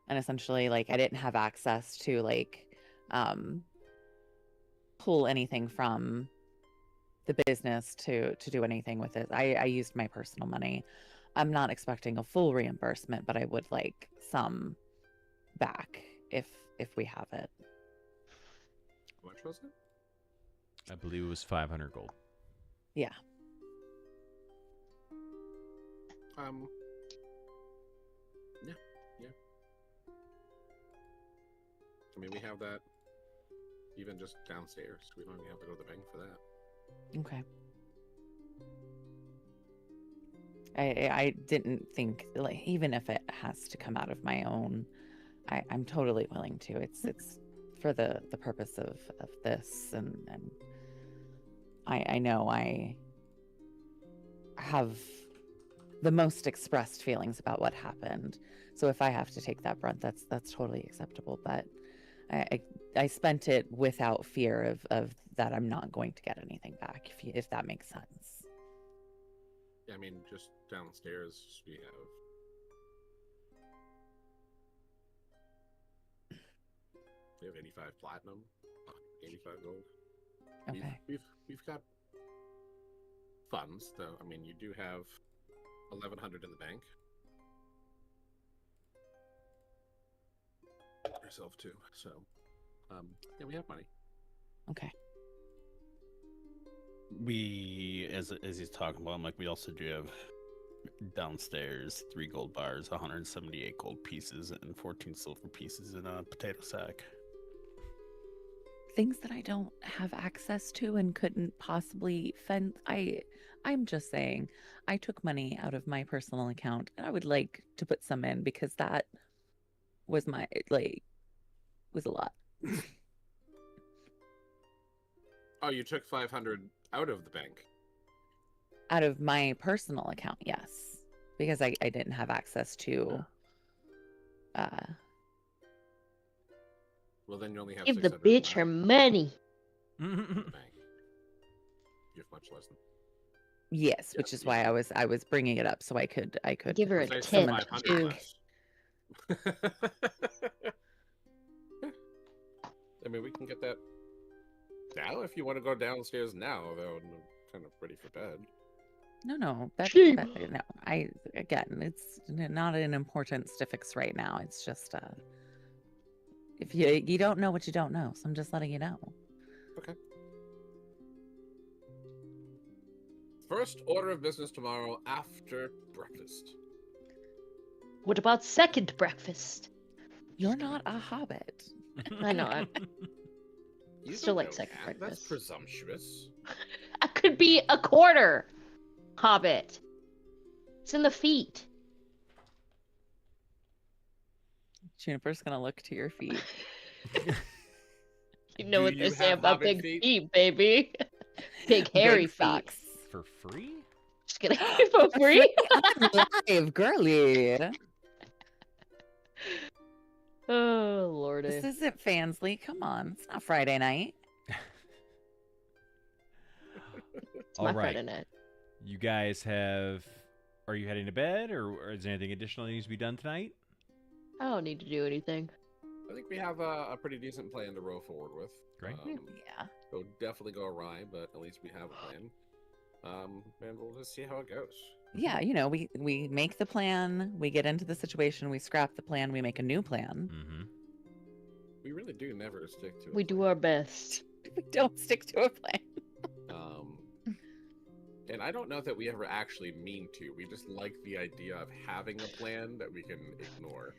and essentially, like, I didn't have access to like pull anything from the business to do anything with it. I used my personal money. I'm not expecting a full reimbursement, but I would like some back if we have it. how much was it? I believe it was 500 gold. Yeah. Yeah. I mean, we have that even just downstairs. We don't even have to go to the bank for that. Okay. I didn't think, like, even if it has to come out of my own, I'm totally willing to. It's for the purpose of this, and I know I have the most expressed feelings about what happened. So if I have to take that brunt, that's totally acceptable. But I spent it without fear of that I'm not going to get anything back, if that makes sense. Yeah, I mean, just downstairs we have 85 platinum, 85 gold. Okay. We've got funds, though. I mean, you do have 1,100 in the bank. Yourself too. So, yeah, we have money. Okay. We, as he's talking about, I'm like, we also do have downstairs 3 gold bars, 178 gold pieces, and 14 silver pieces in a potato sack. Things that I don't have access to and couldn't possibly fend. I'm just saying, I took money out of my personal account, and I would like to put some in because that was was a lot. Oh, you took 500 out of the bank. Out of my personal account, yes, because I didn't have access to. Well, then you only have Give the 600 bitch her now money. in the bank. You have much less than. Yes, Yeah, which is you why know. I was bringing it up so I could Give her a Say tip, 500 too. less. I mean, we can get that now if you want to go downstairs now, though. I'm kind of ready for bed. No, Cheap. no. Again, it's not an importance to fix right now. It's just if you don't know what you don't know, so I'm just letting you know. Okay. First order of business tomorrow after breakfast. What about second breakfast? You're not a hobbit. I know. You Still don't like know second that. That's breakfast. presumptuous. I could be a quarter hobbit. It's in the feet. Juniper's gonna look to your feet. You know Do what they you say have about hobbit big feet? feet, baby. Big hairy Big feet. socks. For free? Just kidding. For free? Live, girly. Oh, lordy. This isn't Fansley. Come on, it's not Friday night. It's All my right. Friday night. You guys are you heading to bed, or is there anything additional that needs to be done tonight? I don't need to do anything. I think we have a pretty decent plan to roll forward with. Great. Yeah. It'll definitely go awry, but at least we have a plan. And we'll just see how it goes. Yeah, we make the plan, we get into the situation, we scrap the plan, we make a new plan. Mm-hmm. We really do never stick to it. We do our best. We don't stick to a plan. And I don't know that we ever actually mean to. We just like the idea of having a plan that we can ignore.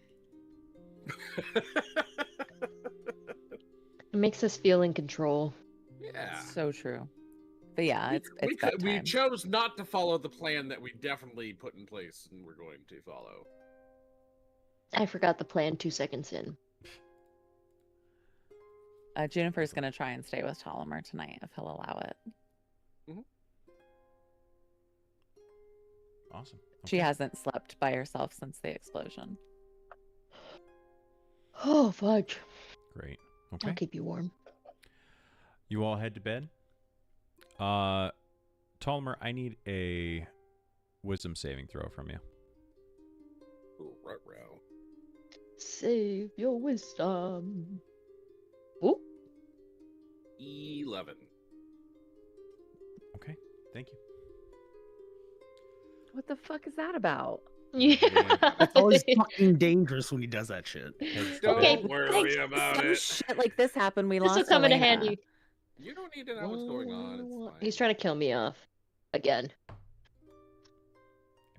It makes us feel in control. Yeah. So true. But yeah, it's we bedtime. chose not to follow the plan that we definitely put in place and we're going to follow. I forgot the plan 2 seconds in. Juniper's gonna try and stay with Ptolemy tonight if he'll allow it. Awesome. She Okay. hasn't slept by herself since the explosion. Oh, fudge. Great. I'll Okay. keep you warm. You all head to bed. Tolmer, I need a wisdom saving throw from you. Ooh, ruh-roh. Save your wisdom. Ooh. 11. Okay. Thank you. What the fuck is that about? Yeah. It's always fucking dangerous when he does that shit. Don't Okay, worry thanks. about Some it. shit like this happened. We This lost will come in Elena. handy. You don't need to know what's going on. It's fine. He's trying to kill me off. Again.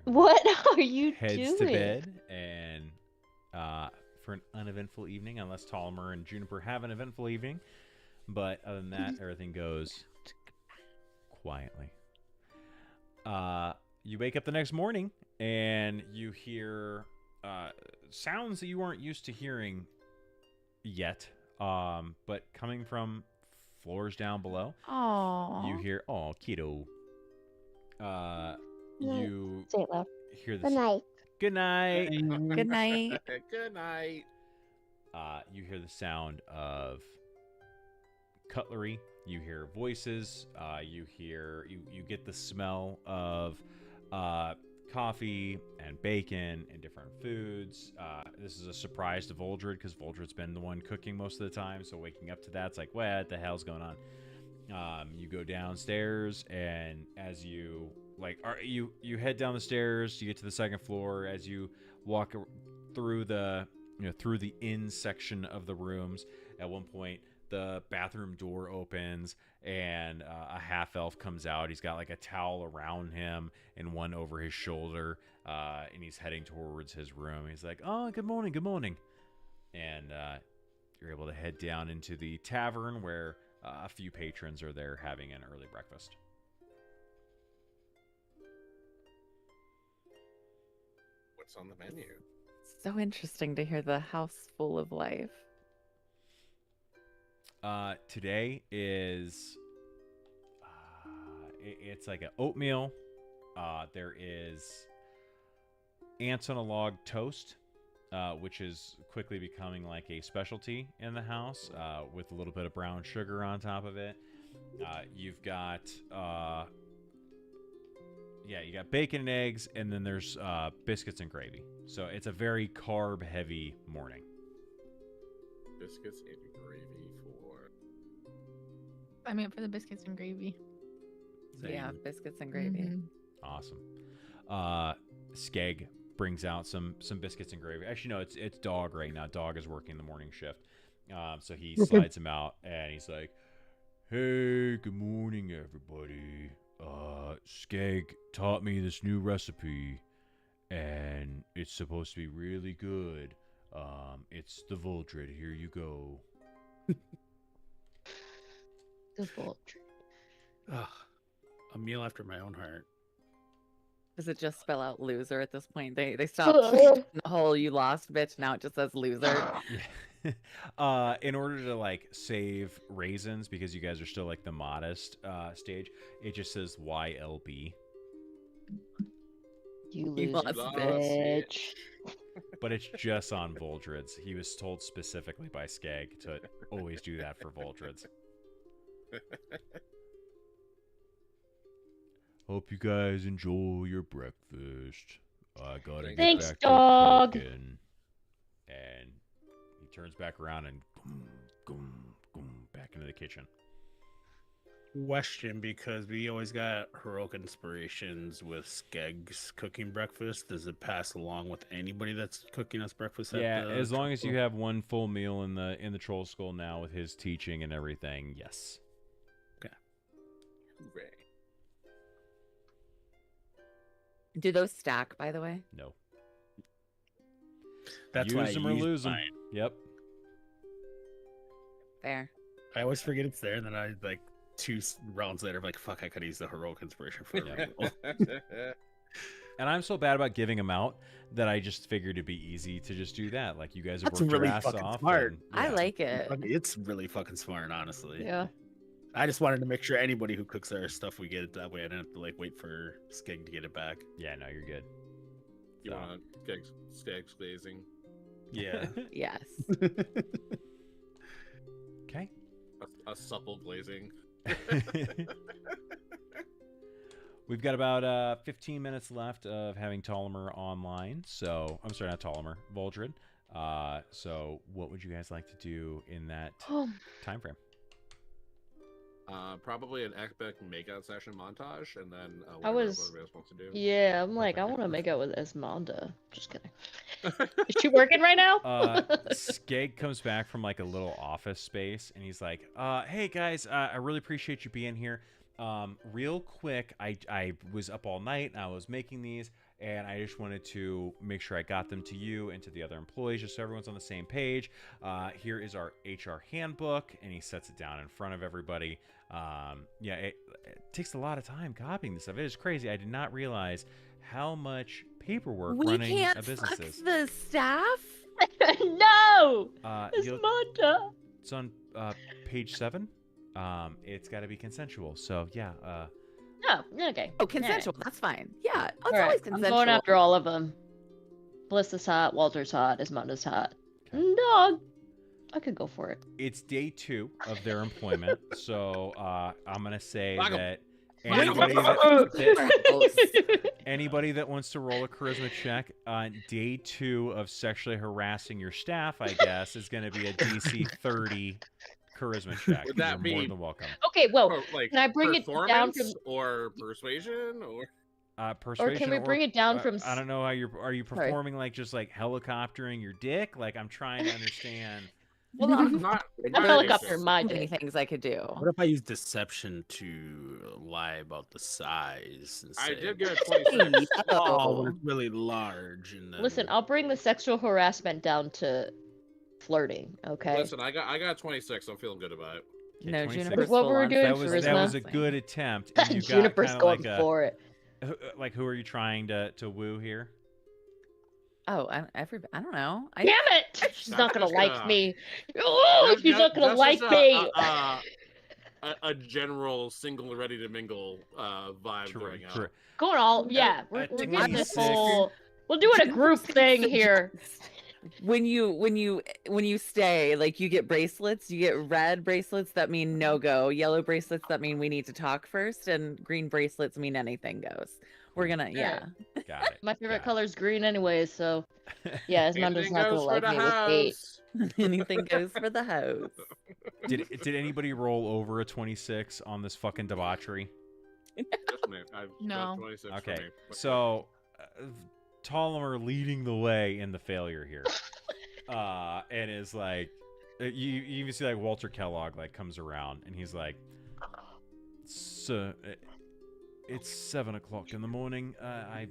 What are you Heads doing? to bed, and for an uneventful evening, unless Tolmer and Juniper have an eventful evening. But other than that, everything goes quietly. You wake up the next morning, and you hear sounds that you aren't used to hearing yet, but coming from floors down below. Aww. You hear, "Oh, kiddo." You Say it loud. hear this. Good night. Good night. Good night. Good night. You hear the sound of cutlery. You hear voices. You get the smell of coffee and bacon and different foods. This is a surprise to Voldred because Voldred's been the one cooking most of the time. So waking up to that, it's like, what the hell's going on? You go downstairs, and as you you head down the stairs, you get to the second floor. As you walk through the through the in section of the rooms, at one point the bathroom door opens and a half elf comes out. He's got like a towel around him and one over his shoulder, and he's heading towards his room. He's like, "Oh, good morning, good morning," and you're able to head down into the tavern where a few patrons are there having an early breakfast. What's on the menu? So interesting to hear the house full of life. Today is it's like an oatmeal. There is ants on a log toast, which is quickly becoming like a specialty in the house, with a little bit of brown sugar on top of it. You've got you got bacon and eggs, and then there's biscuits and gravy. So it's a very carb heavy morning. Biscuits and gravy for. I'm in for the biscuits and gravy. Yeah, biscuits and gravy. Mhm. Awesome. Skeg brings out some biscuits and gravy. Actually, no, it's Dog right now. Dog is working the morning shift. So he slides him out, and he's like, "Hey, good morning, everybody. Skeg taught me this new recipe, and it's supposed to be really good. It's the Voldred. Here you go." The Voldred. Ugh, a meal after my own heart. Does it just spell out loser at this point? They stopped the whole "you lost, bitch." Now it just says loser. In order to like save raisins, because you guys are still like the modest stage, it just says YLB. You You loser, lost, bitch. But it's just on Voldreds. He was told specifically by Skeg to always do that for Voldreds. Hope you guys enjoy your breakfast. I gotta get Thanks, back dog. to cooking. And he turns back around and back into the kitchen. Question, because we always got heroic inspirations with Skeg's cooking breakfast. Does it pass along with anybody that's cooking us breakfast? Yeah, at the as long as you Troll have one full meal in the troll skull now with his teaching and everything, yes. Hooray. Do those stack, by the way? No. That's Use why them I or use lose them. mine. Yep. Fair. I always forget it's there, and then I like 2 rounds later, I'm like, fuck, I could use the heroic inspiration for a meal. And I'm so bad about giving them out that I just figured it'd be easy to just do that. Like, you guys have That's worked really your ass fucking off. smart. and- I yeah. like it. It's really fucking smart, honestly. Yeah. I just wanted to make sure anybody who cooks our stuff, we get it that way. I didn't have to like wait for Skeg to get it back. Yeah, no, you're good. You So- want Skeg's glazing? Yeah. Yes. Okay. A supple glazing. We've got about 15 minutes left of having Tollimer online. So, I'm sorry, not Tollimer, Voldred. So, what would you guys like to do in that time frame? Probably an epic makeout session montage, and then I whatever was- everybody else wants to do. Yeah, I'm like, I want to make out with Esmeralda. Just kidding. Is she working right now? Skeg comes back from like a little office space, and he's like, "Hey guys, I really appreciate you being here. Real quick, I was up all night and I was making these, and I just wanted to make sure I got them to you and to the other employees, just so everyone's on the same page. Here is our HR handbook," and he sets it down in front of everybody. It takes a lot of time copying this stuff. It is crazy. I did not realize how much paperwork We running can't a fuck business is. the staff. No! You'll- Esmeralda! It's on page 7. It's got to be consensual. So yeah. Oh, okay. Oh, consensual. That's fine. Yeah. Oh, it's All always right, I'm consensual. going after all of them. Ballista's hot, Walter's hot, Esmeralda's hot. Okay. Dog! I could go for it. It's day 2 of their employment, so I'm gonna say Fuck 'em. that Fuck 'em. anybody that wants to roll a charisma check on day 2 of sexually harassing your staff, I guess, is going to be a DC 30 charisma check. Would that You're be- more than welcome. Okay, well, Or, like, can I bring it down performance from? or persuasion or Persuasion, we bring it down from I don't know how you're. Are you Sorry. performing like just like helicoptering your dick? Like I'm trying to understand. well, not A helicopter in my Many day. things I could do. What if I use deception to lie about the size? And I say, did get a 26. Oh, but it's really large. And then... Listen, I'll bring the sexual harassment down to flirting. Okay. Listen, I got a 26. I'm feeling good about it. Okay, No, 26. Juniper's What full were we on doing, That was that was a charisma. good attempt. And you got Juniper's kinda going like for it. like who are you trying to woo here? Oh, I don't know. Damn it! She's not gonna Just, like me. Oh, Just- she's not gonna just like as me. A general single ready to mingle vibe going out. Going all, yeah. We're at getting this 26. whole. We're doing a group thing here. When you stay, like you get bracelets, you get red bracelets that mean no go, yellow bracelets that mean we need to talk first, and green bracelets mean anything goes. We're gonna Got it. My favorite got color is green, anyways. So yeah, Amanda's Anything not goes gonna for like the me with 8. house. anything goes for the house. Did anybody roll over a 26 on this fucking debauchery? Yes, ma'am. I've got No. 26 for Okay, me. so Ptolemy leading the way in the failure here, and is like, you even see like Walter Kellogg like comes around and he's like, "Sir, it's 7 o'clock in the morning. I'm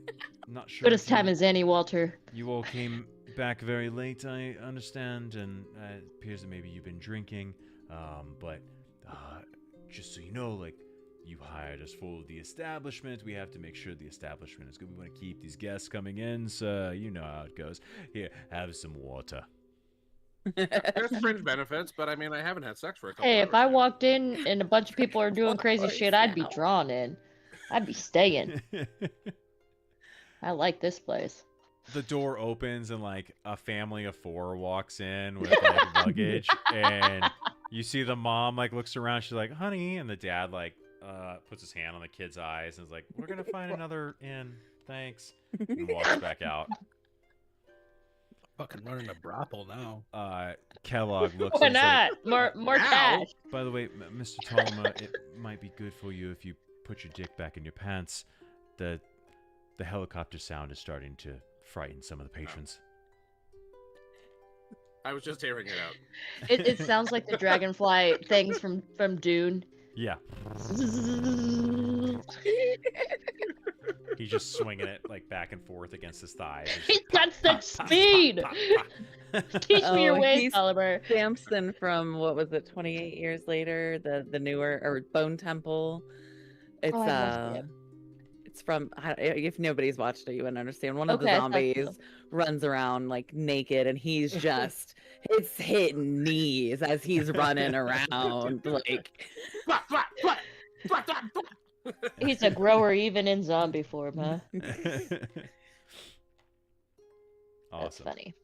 not sure. Good if as time you, as any, Walter. you all came back very late, I understand, and it appears that maybe you've been drinking. But just so you know, like, you hired us for the establishment. We have to make sure the establishment is good. We want to keep these guests coming in, so you know how it goes. Here, have some water." There's fringe benefits, but I mean, I haven't had sex for a couple Hey, hours. if I walked in and a bunch of people are doing crazy shit, I'd be now. drawn in. I'd be staying. I like this place. The door opens and like a family of 4 walks in with like luggage, and you see the mom like looks around. She's like, "Honey," and the dad like puts his hand on the kid's eyes and is like, "We're gonna find another inn, thanks," and walks back out. Fucking running a brothel now. Kellogg looks Why and is like, not? More Now? cash. "By the way, Mr. Ptolemy, it might be good for you if you put your dick back in your pants. The helicopter sound is starting to frighten some of the patrons." I was just hearing it out. It sounds like the dragonfly things from Dune. Yeah, he's just swinging it like back and forth against his thighs. It's He's just got such speed. Teach me your Oh, ways, he's- Oliver. Samson from what was it, 28 years later, the newer or Bone Temple. It's Oh, I must be. it's from if nobody's watched it, you wouldn't understand. One of the Okay, I thought zombies so. runs around like naked, and he's just it's hitting knees as he's running around like. Flap, flap, flap, flap, flap, flap. He's a grower even in zombie form, huh? That's Awesome. funny.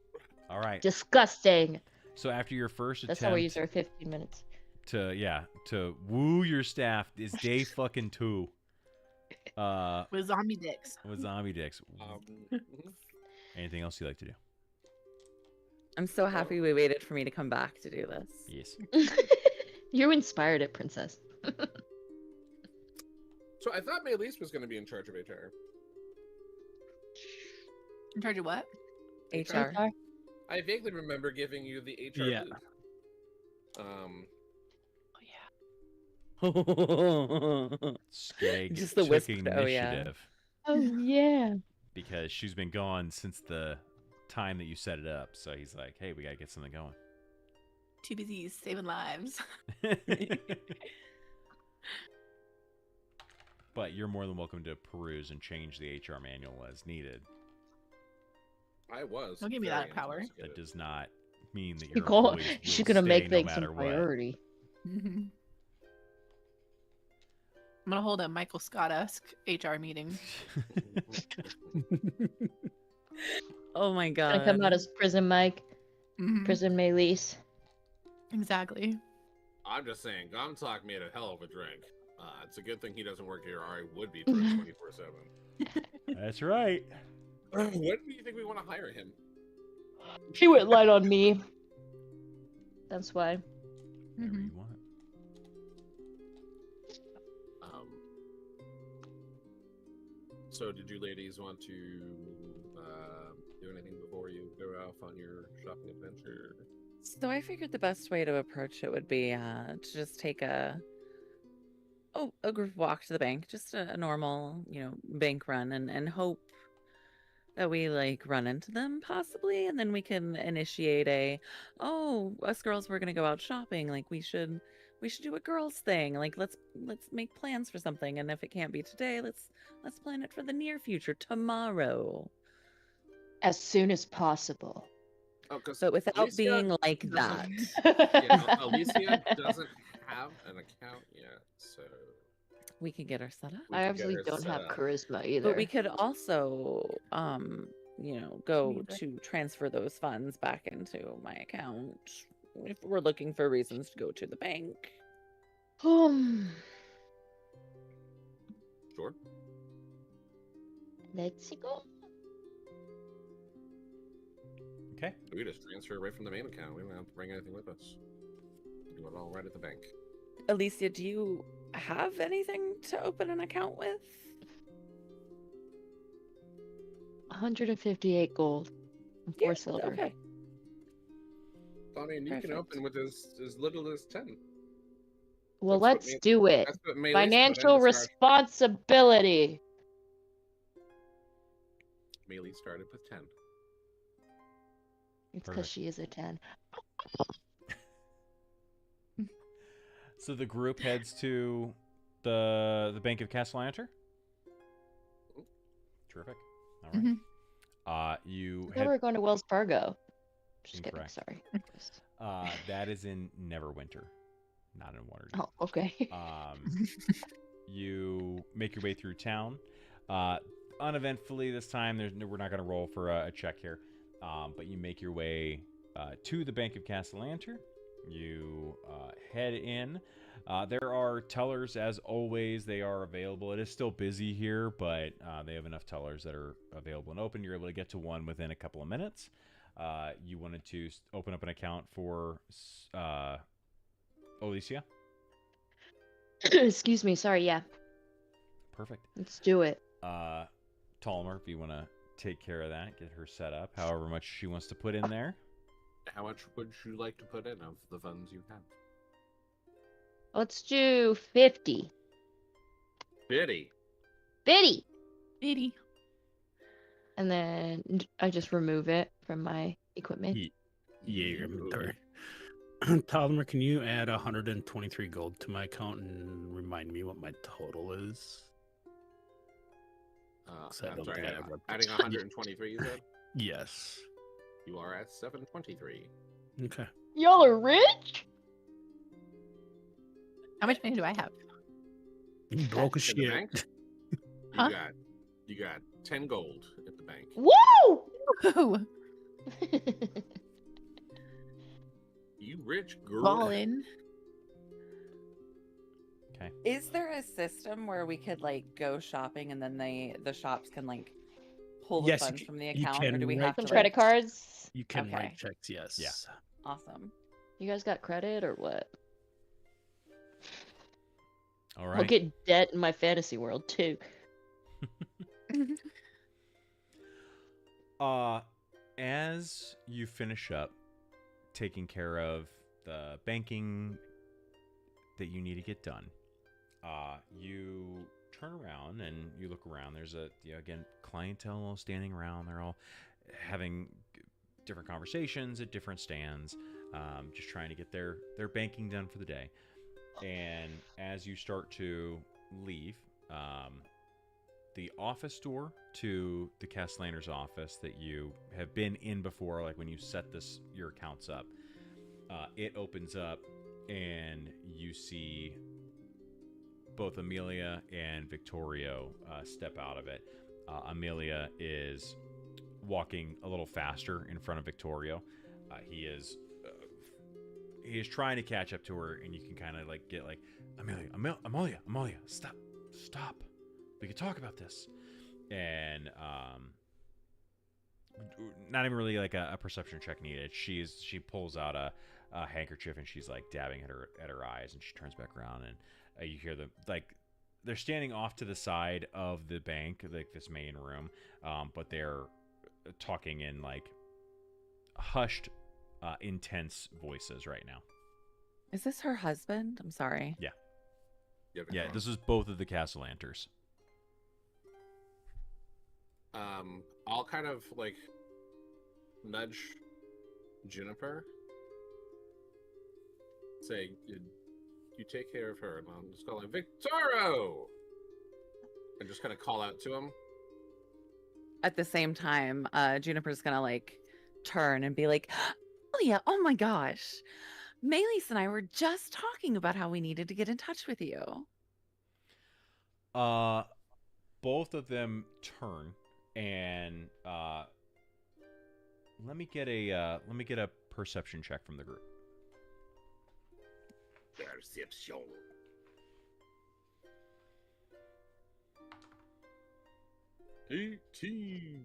All right. Disgusting. So after your first That's how we use attempt our 15 minutes. to woo your staff is day fucking 2. With zombie dicks. With zombie dicks. Mhm. Anything else you like to do? I'm so happy we waited for me to come back to do this. Yes. You inspired it, princess. So I thought Maylise was going to be in charge of HR. In charge of what? HR. I vaguely remember giving you the HR Yeah. lead. Oh yeah. Skeg Just the took wisp. initiative Oh, yeah. Oh, yeah. because she's been gone since the time that you set it up. So he's like, "Hey, we gotta get something going." Too busy saving lives. But you're more than welcome to peruse and change the HR manual as needed. I was. Don't give me very that power. enthusiastic. That does not mean that your Nicole, employees she's will gonna make stay no things a matter what. priority. I'm gonna hold a Michael Scott-esque HR meeting. Oh my god. Gonna come out as Prison Mike, Mhm. Prison Maylise. Exactly. I'm just saying, Gomtalk made a hell of a drink. It's a good thing he doesn't work here, or I would be drunk 24/7. That's right. When do you think we want to hire him? She went light on me. That's why. Whatever Mhm. you want. So, did you ladies want to do anything before you go off on your shopping adventure? So I figured the best way to approach it would be to just take a group walk to the bank, just a normal, bank run, and hope that we like run into them possibly, and then we can initiate us girls, we're gonna go out shopping. Like we should do a girls thing. Like let's make plans for something, and if it can't be today, let's plan it for the near future, tomorrow. As soon as possible. Oh, because But without Alicia being like doesn't- that, Yeah, Alicia doesn't have an account yet, so we can get her set up. we I could get absolutely her don't set have up. charisma either. But we could also, go Neither. to transfer those funds back into my account if we're looking for reasons to go to the bank. Sure. Let's go. Okay. We just transfer right from the main account. We don't have to bring anything with us. Do it all right at the bank. Alicia, do you have anything to open an account with? 158 gold and 4 silver. Okay. I mean, you can Perfect. open with as little as 10. Well, That's what let's me- do it. That's what Melis put in Financial to start. responsibility. Melee started with 10. It's because Perfect. she is a 10. So the group heads to the Bank of Castellanter. Terrific. All right. Mhm. You I thought head. we were going to Wells Fargo. Just kidding, Incorrect. sorry. That is in Neverwinter, not in Waterdeep. Oh, okay. You make your way through town, uneventfully this time. We're not going to roll for a check here, but you make your way to the Bank of Castellanter. You head in. There are tellers as always. They are available. It is still busy here, but they have enough tellers that are available and open. You're able to get to one within a couple of minutes. You wanted to open up an account for Alicia? Excuse me, sorry, yeah. Perfect. Let's do it. Talmer, if you want to take care of that, get her set up, however much she wants to put in there. How much would you like to put in of the funds you have? Let's do 50. Biddy. 50! 80. And then I just remove it from my equipment. Yeah, your inventory. Talmer, can you add 123 gold to my account and remind me what my total is? So I I'm don't sorry, think I ever- adding 123, you said? Yes. You are at 723. Okay. Y'all are rich? How much money do I have? You broke as In the shit. bank? Huh? You got 10 gold at the bank. Woo! Ooh, You rich girl. ballin'. Okay. Is there a system where we could like go shopping and then the shops can like pull the Yes, you funds ca- from the you account, or can do we write have Some to credit like... cards. You can Okay. write checks, yes. Yeah. Awesome. You guys got credit or what? All I'll right. get debt in my fantasy world too. As you finish up taking care of the banking that you need to get done, you turn around and you look around. There's again, clientele all standing around. They're all having different conversations at different stands, just trying to get their banking done for the day. And as you start to leave, the office door to the Castellanter's office that you have been in before, like when you set your accounts up, it opens up and you see both Amelia and Victorio step out of it. Amelia is walking a little faster in front of Victorio. He is he is trying to catch up to her, and you can kind of like get like, Amalia, stop. We can talk about this. And not even really like a perception check needed. She pulls out a handkerchief and she's like dabbing at her eyes, and she turns back around, and you hear them like they're standing off to the side of the bank, like this main room, but they're talking in like hushed, intense voices right now. Is this her husband? I'm sorry. Yeah, Yeah, this is both of the Castellanters. I'll kind of like nudge Juniper, say, "You take care of her," and I'll just call him Victoro, and just kind of call out to him. At the same time, Juniper's gonna like turn and be like, "Oh yeah, oh my gosh, Maylise and I were just talking about how we needed to get in touch with you." Both of them turn, and let me get a perception check from the group. Perception. 18.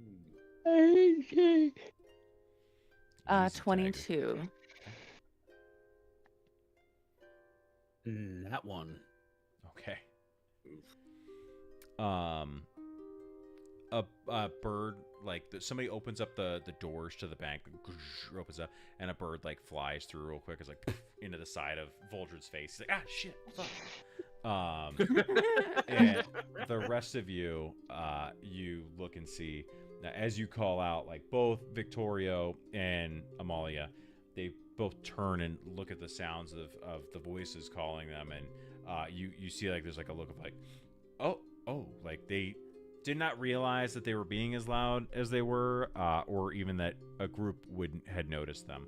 22. That one. Okay. A bird, like somebody opens up the doors to the bank, opens up, and a bird like flies through real quick. It's like into the side of Voldred's face. He's like, ah, shit, fuck. And the rest of you, you look and see as you call out, like both Victorio and Amalia, they both turn and look at the sounds of the voices calling them, and you see like there's like a look of like, oh, like they did not realize that they were being as loud as they were, or even that a group had noticed them.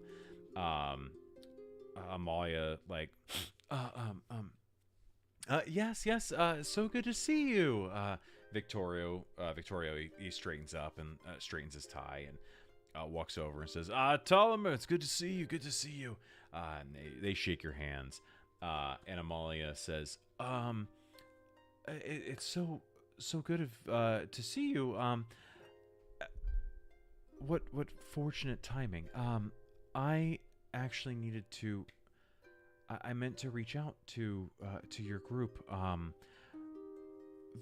Amalia like, yes, so good to see you. Victorio, he straightens up and straightens his tie and walks over and says, Tollimer, it's good to see you. And they shake your hands. And Amalia says, it's so good to see you. What fortunate timing. I actually needed to. I meant to reach out to your group.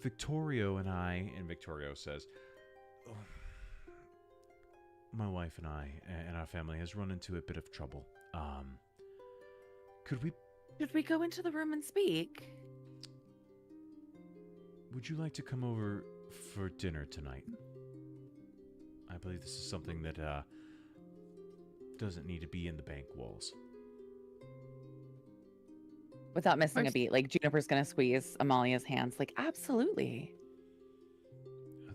Victorio and I, and Victorio says, my wife and I and our family has run into a bit of trouble. Should we go into the room and speak? Would you like to come over for dinner tonight? I believe this is something that doesn't need to be in the bank walls. Without missing a beat, like Juniper's gonna squeeze Amalia's hands, like, absolutely.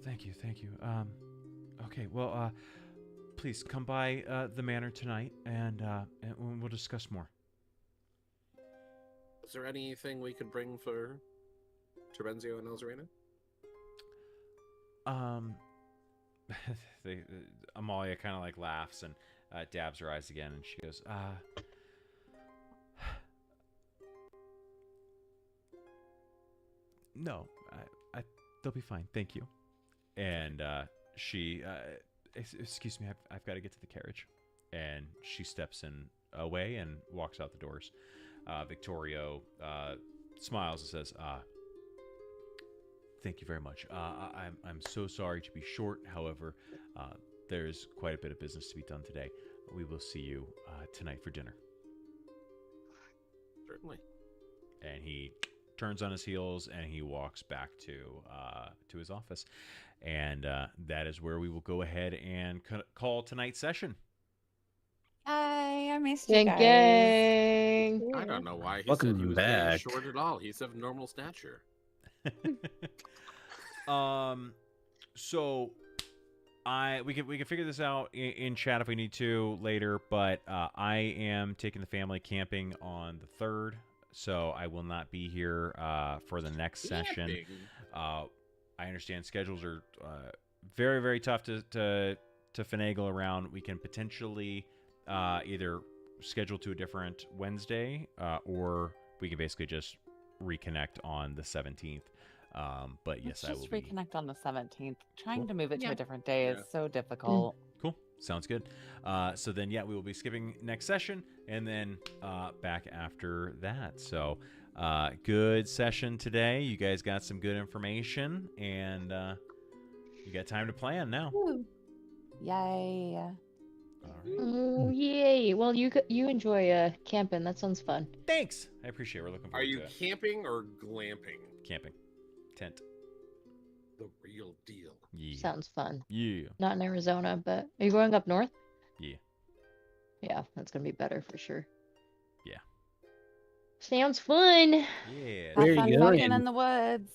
Thank you. Okay, well, please come by the manor tonight, and we'll discuss more. Is there anything we could bring for Terenzio and Elzarina? Amalia kind of like laughs and dabs her eyes again, and she goes, no, they'll be fine, thank you. And she, excuse me, I've got to get to the carriage. And she steps in away and walks out the doors. Victorio smiles and says, thank you very much. I'm so sorry to be short. However, there's quite a bit of business to be done today. We will see you tonight for dinner. Certainly. And he turns on his heels and he walks back to his office. And that is where we will go ahead and call tonight's session. Hi, I missed you Gang, guys. gang. I don't know why he Welcome said he was back. short at all. He's of normal stature. So we can figure this out in chat if we need to later, but I am taking the family camping on the 3rd, so I will not be here for the next session. I understand schedules are very, very tough to finagle around. We can potentially either schedule to a different Wednesday, or we can basically just reconnect on the 17th. But yes, Let's I will just be. reconnect on the 17th. Trying Cool. to move it to Yeah. a different day Yeah. is so difficult. Cool. Sounds good. So then, yeah, we will be skipping next session and then back after that. So good session today. You guys got some good information, and you got time to plan now. Woo. Yay. All right. Oh yay! Well, you enjoy camping. That sounds fun. Thanks. I appreciate it. We're looking Are forward you to it. camping or glamping? Camping. Tent. The real deal. Yeah. Sounds fun. Yeah. Not in Arizona, but are you going up north? Yeah. Yeah, that's gonna be better for sure. Yeah. Sounds fun. Yeah. Have Where are fun you fucking going? in the woods.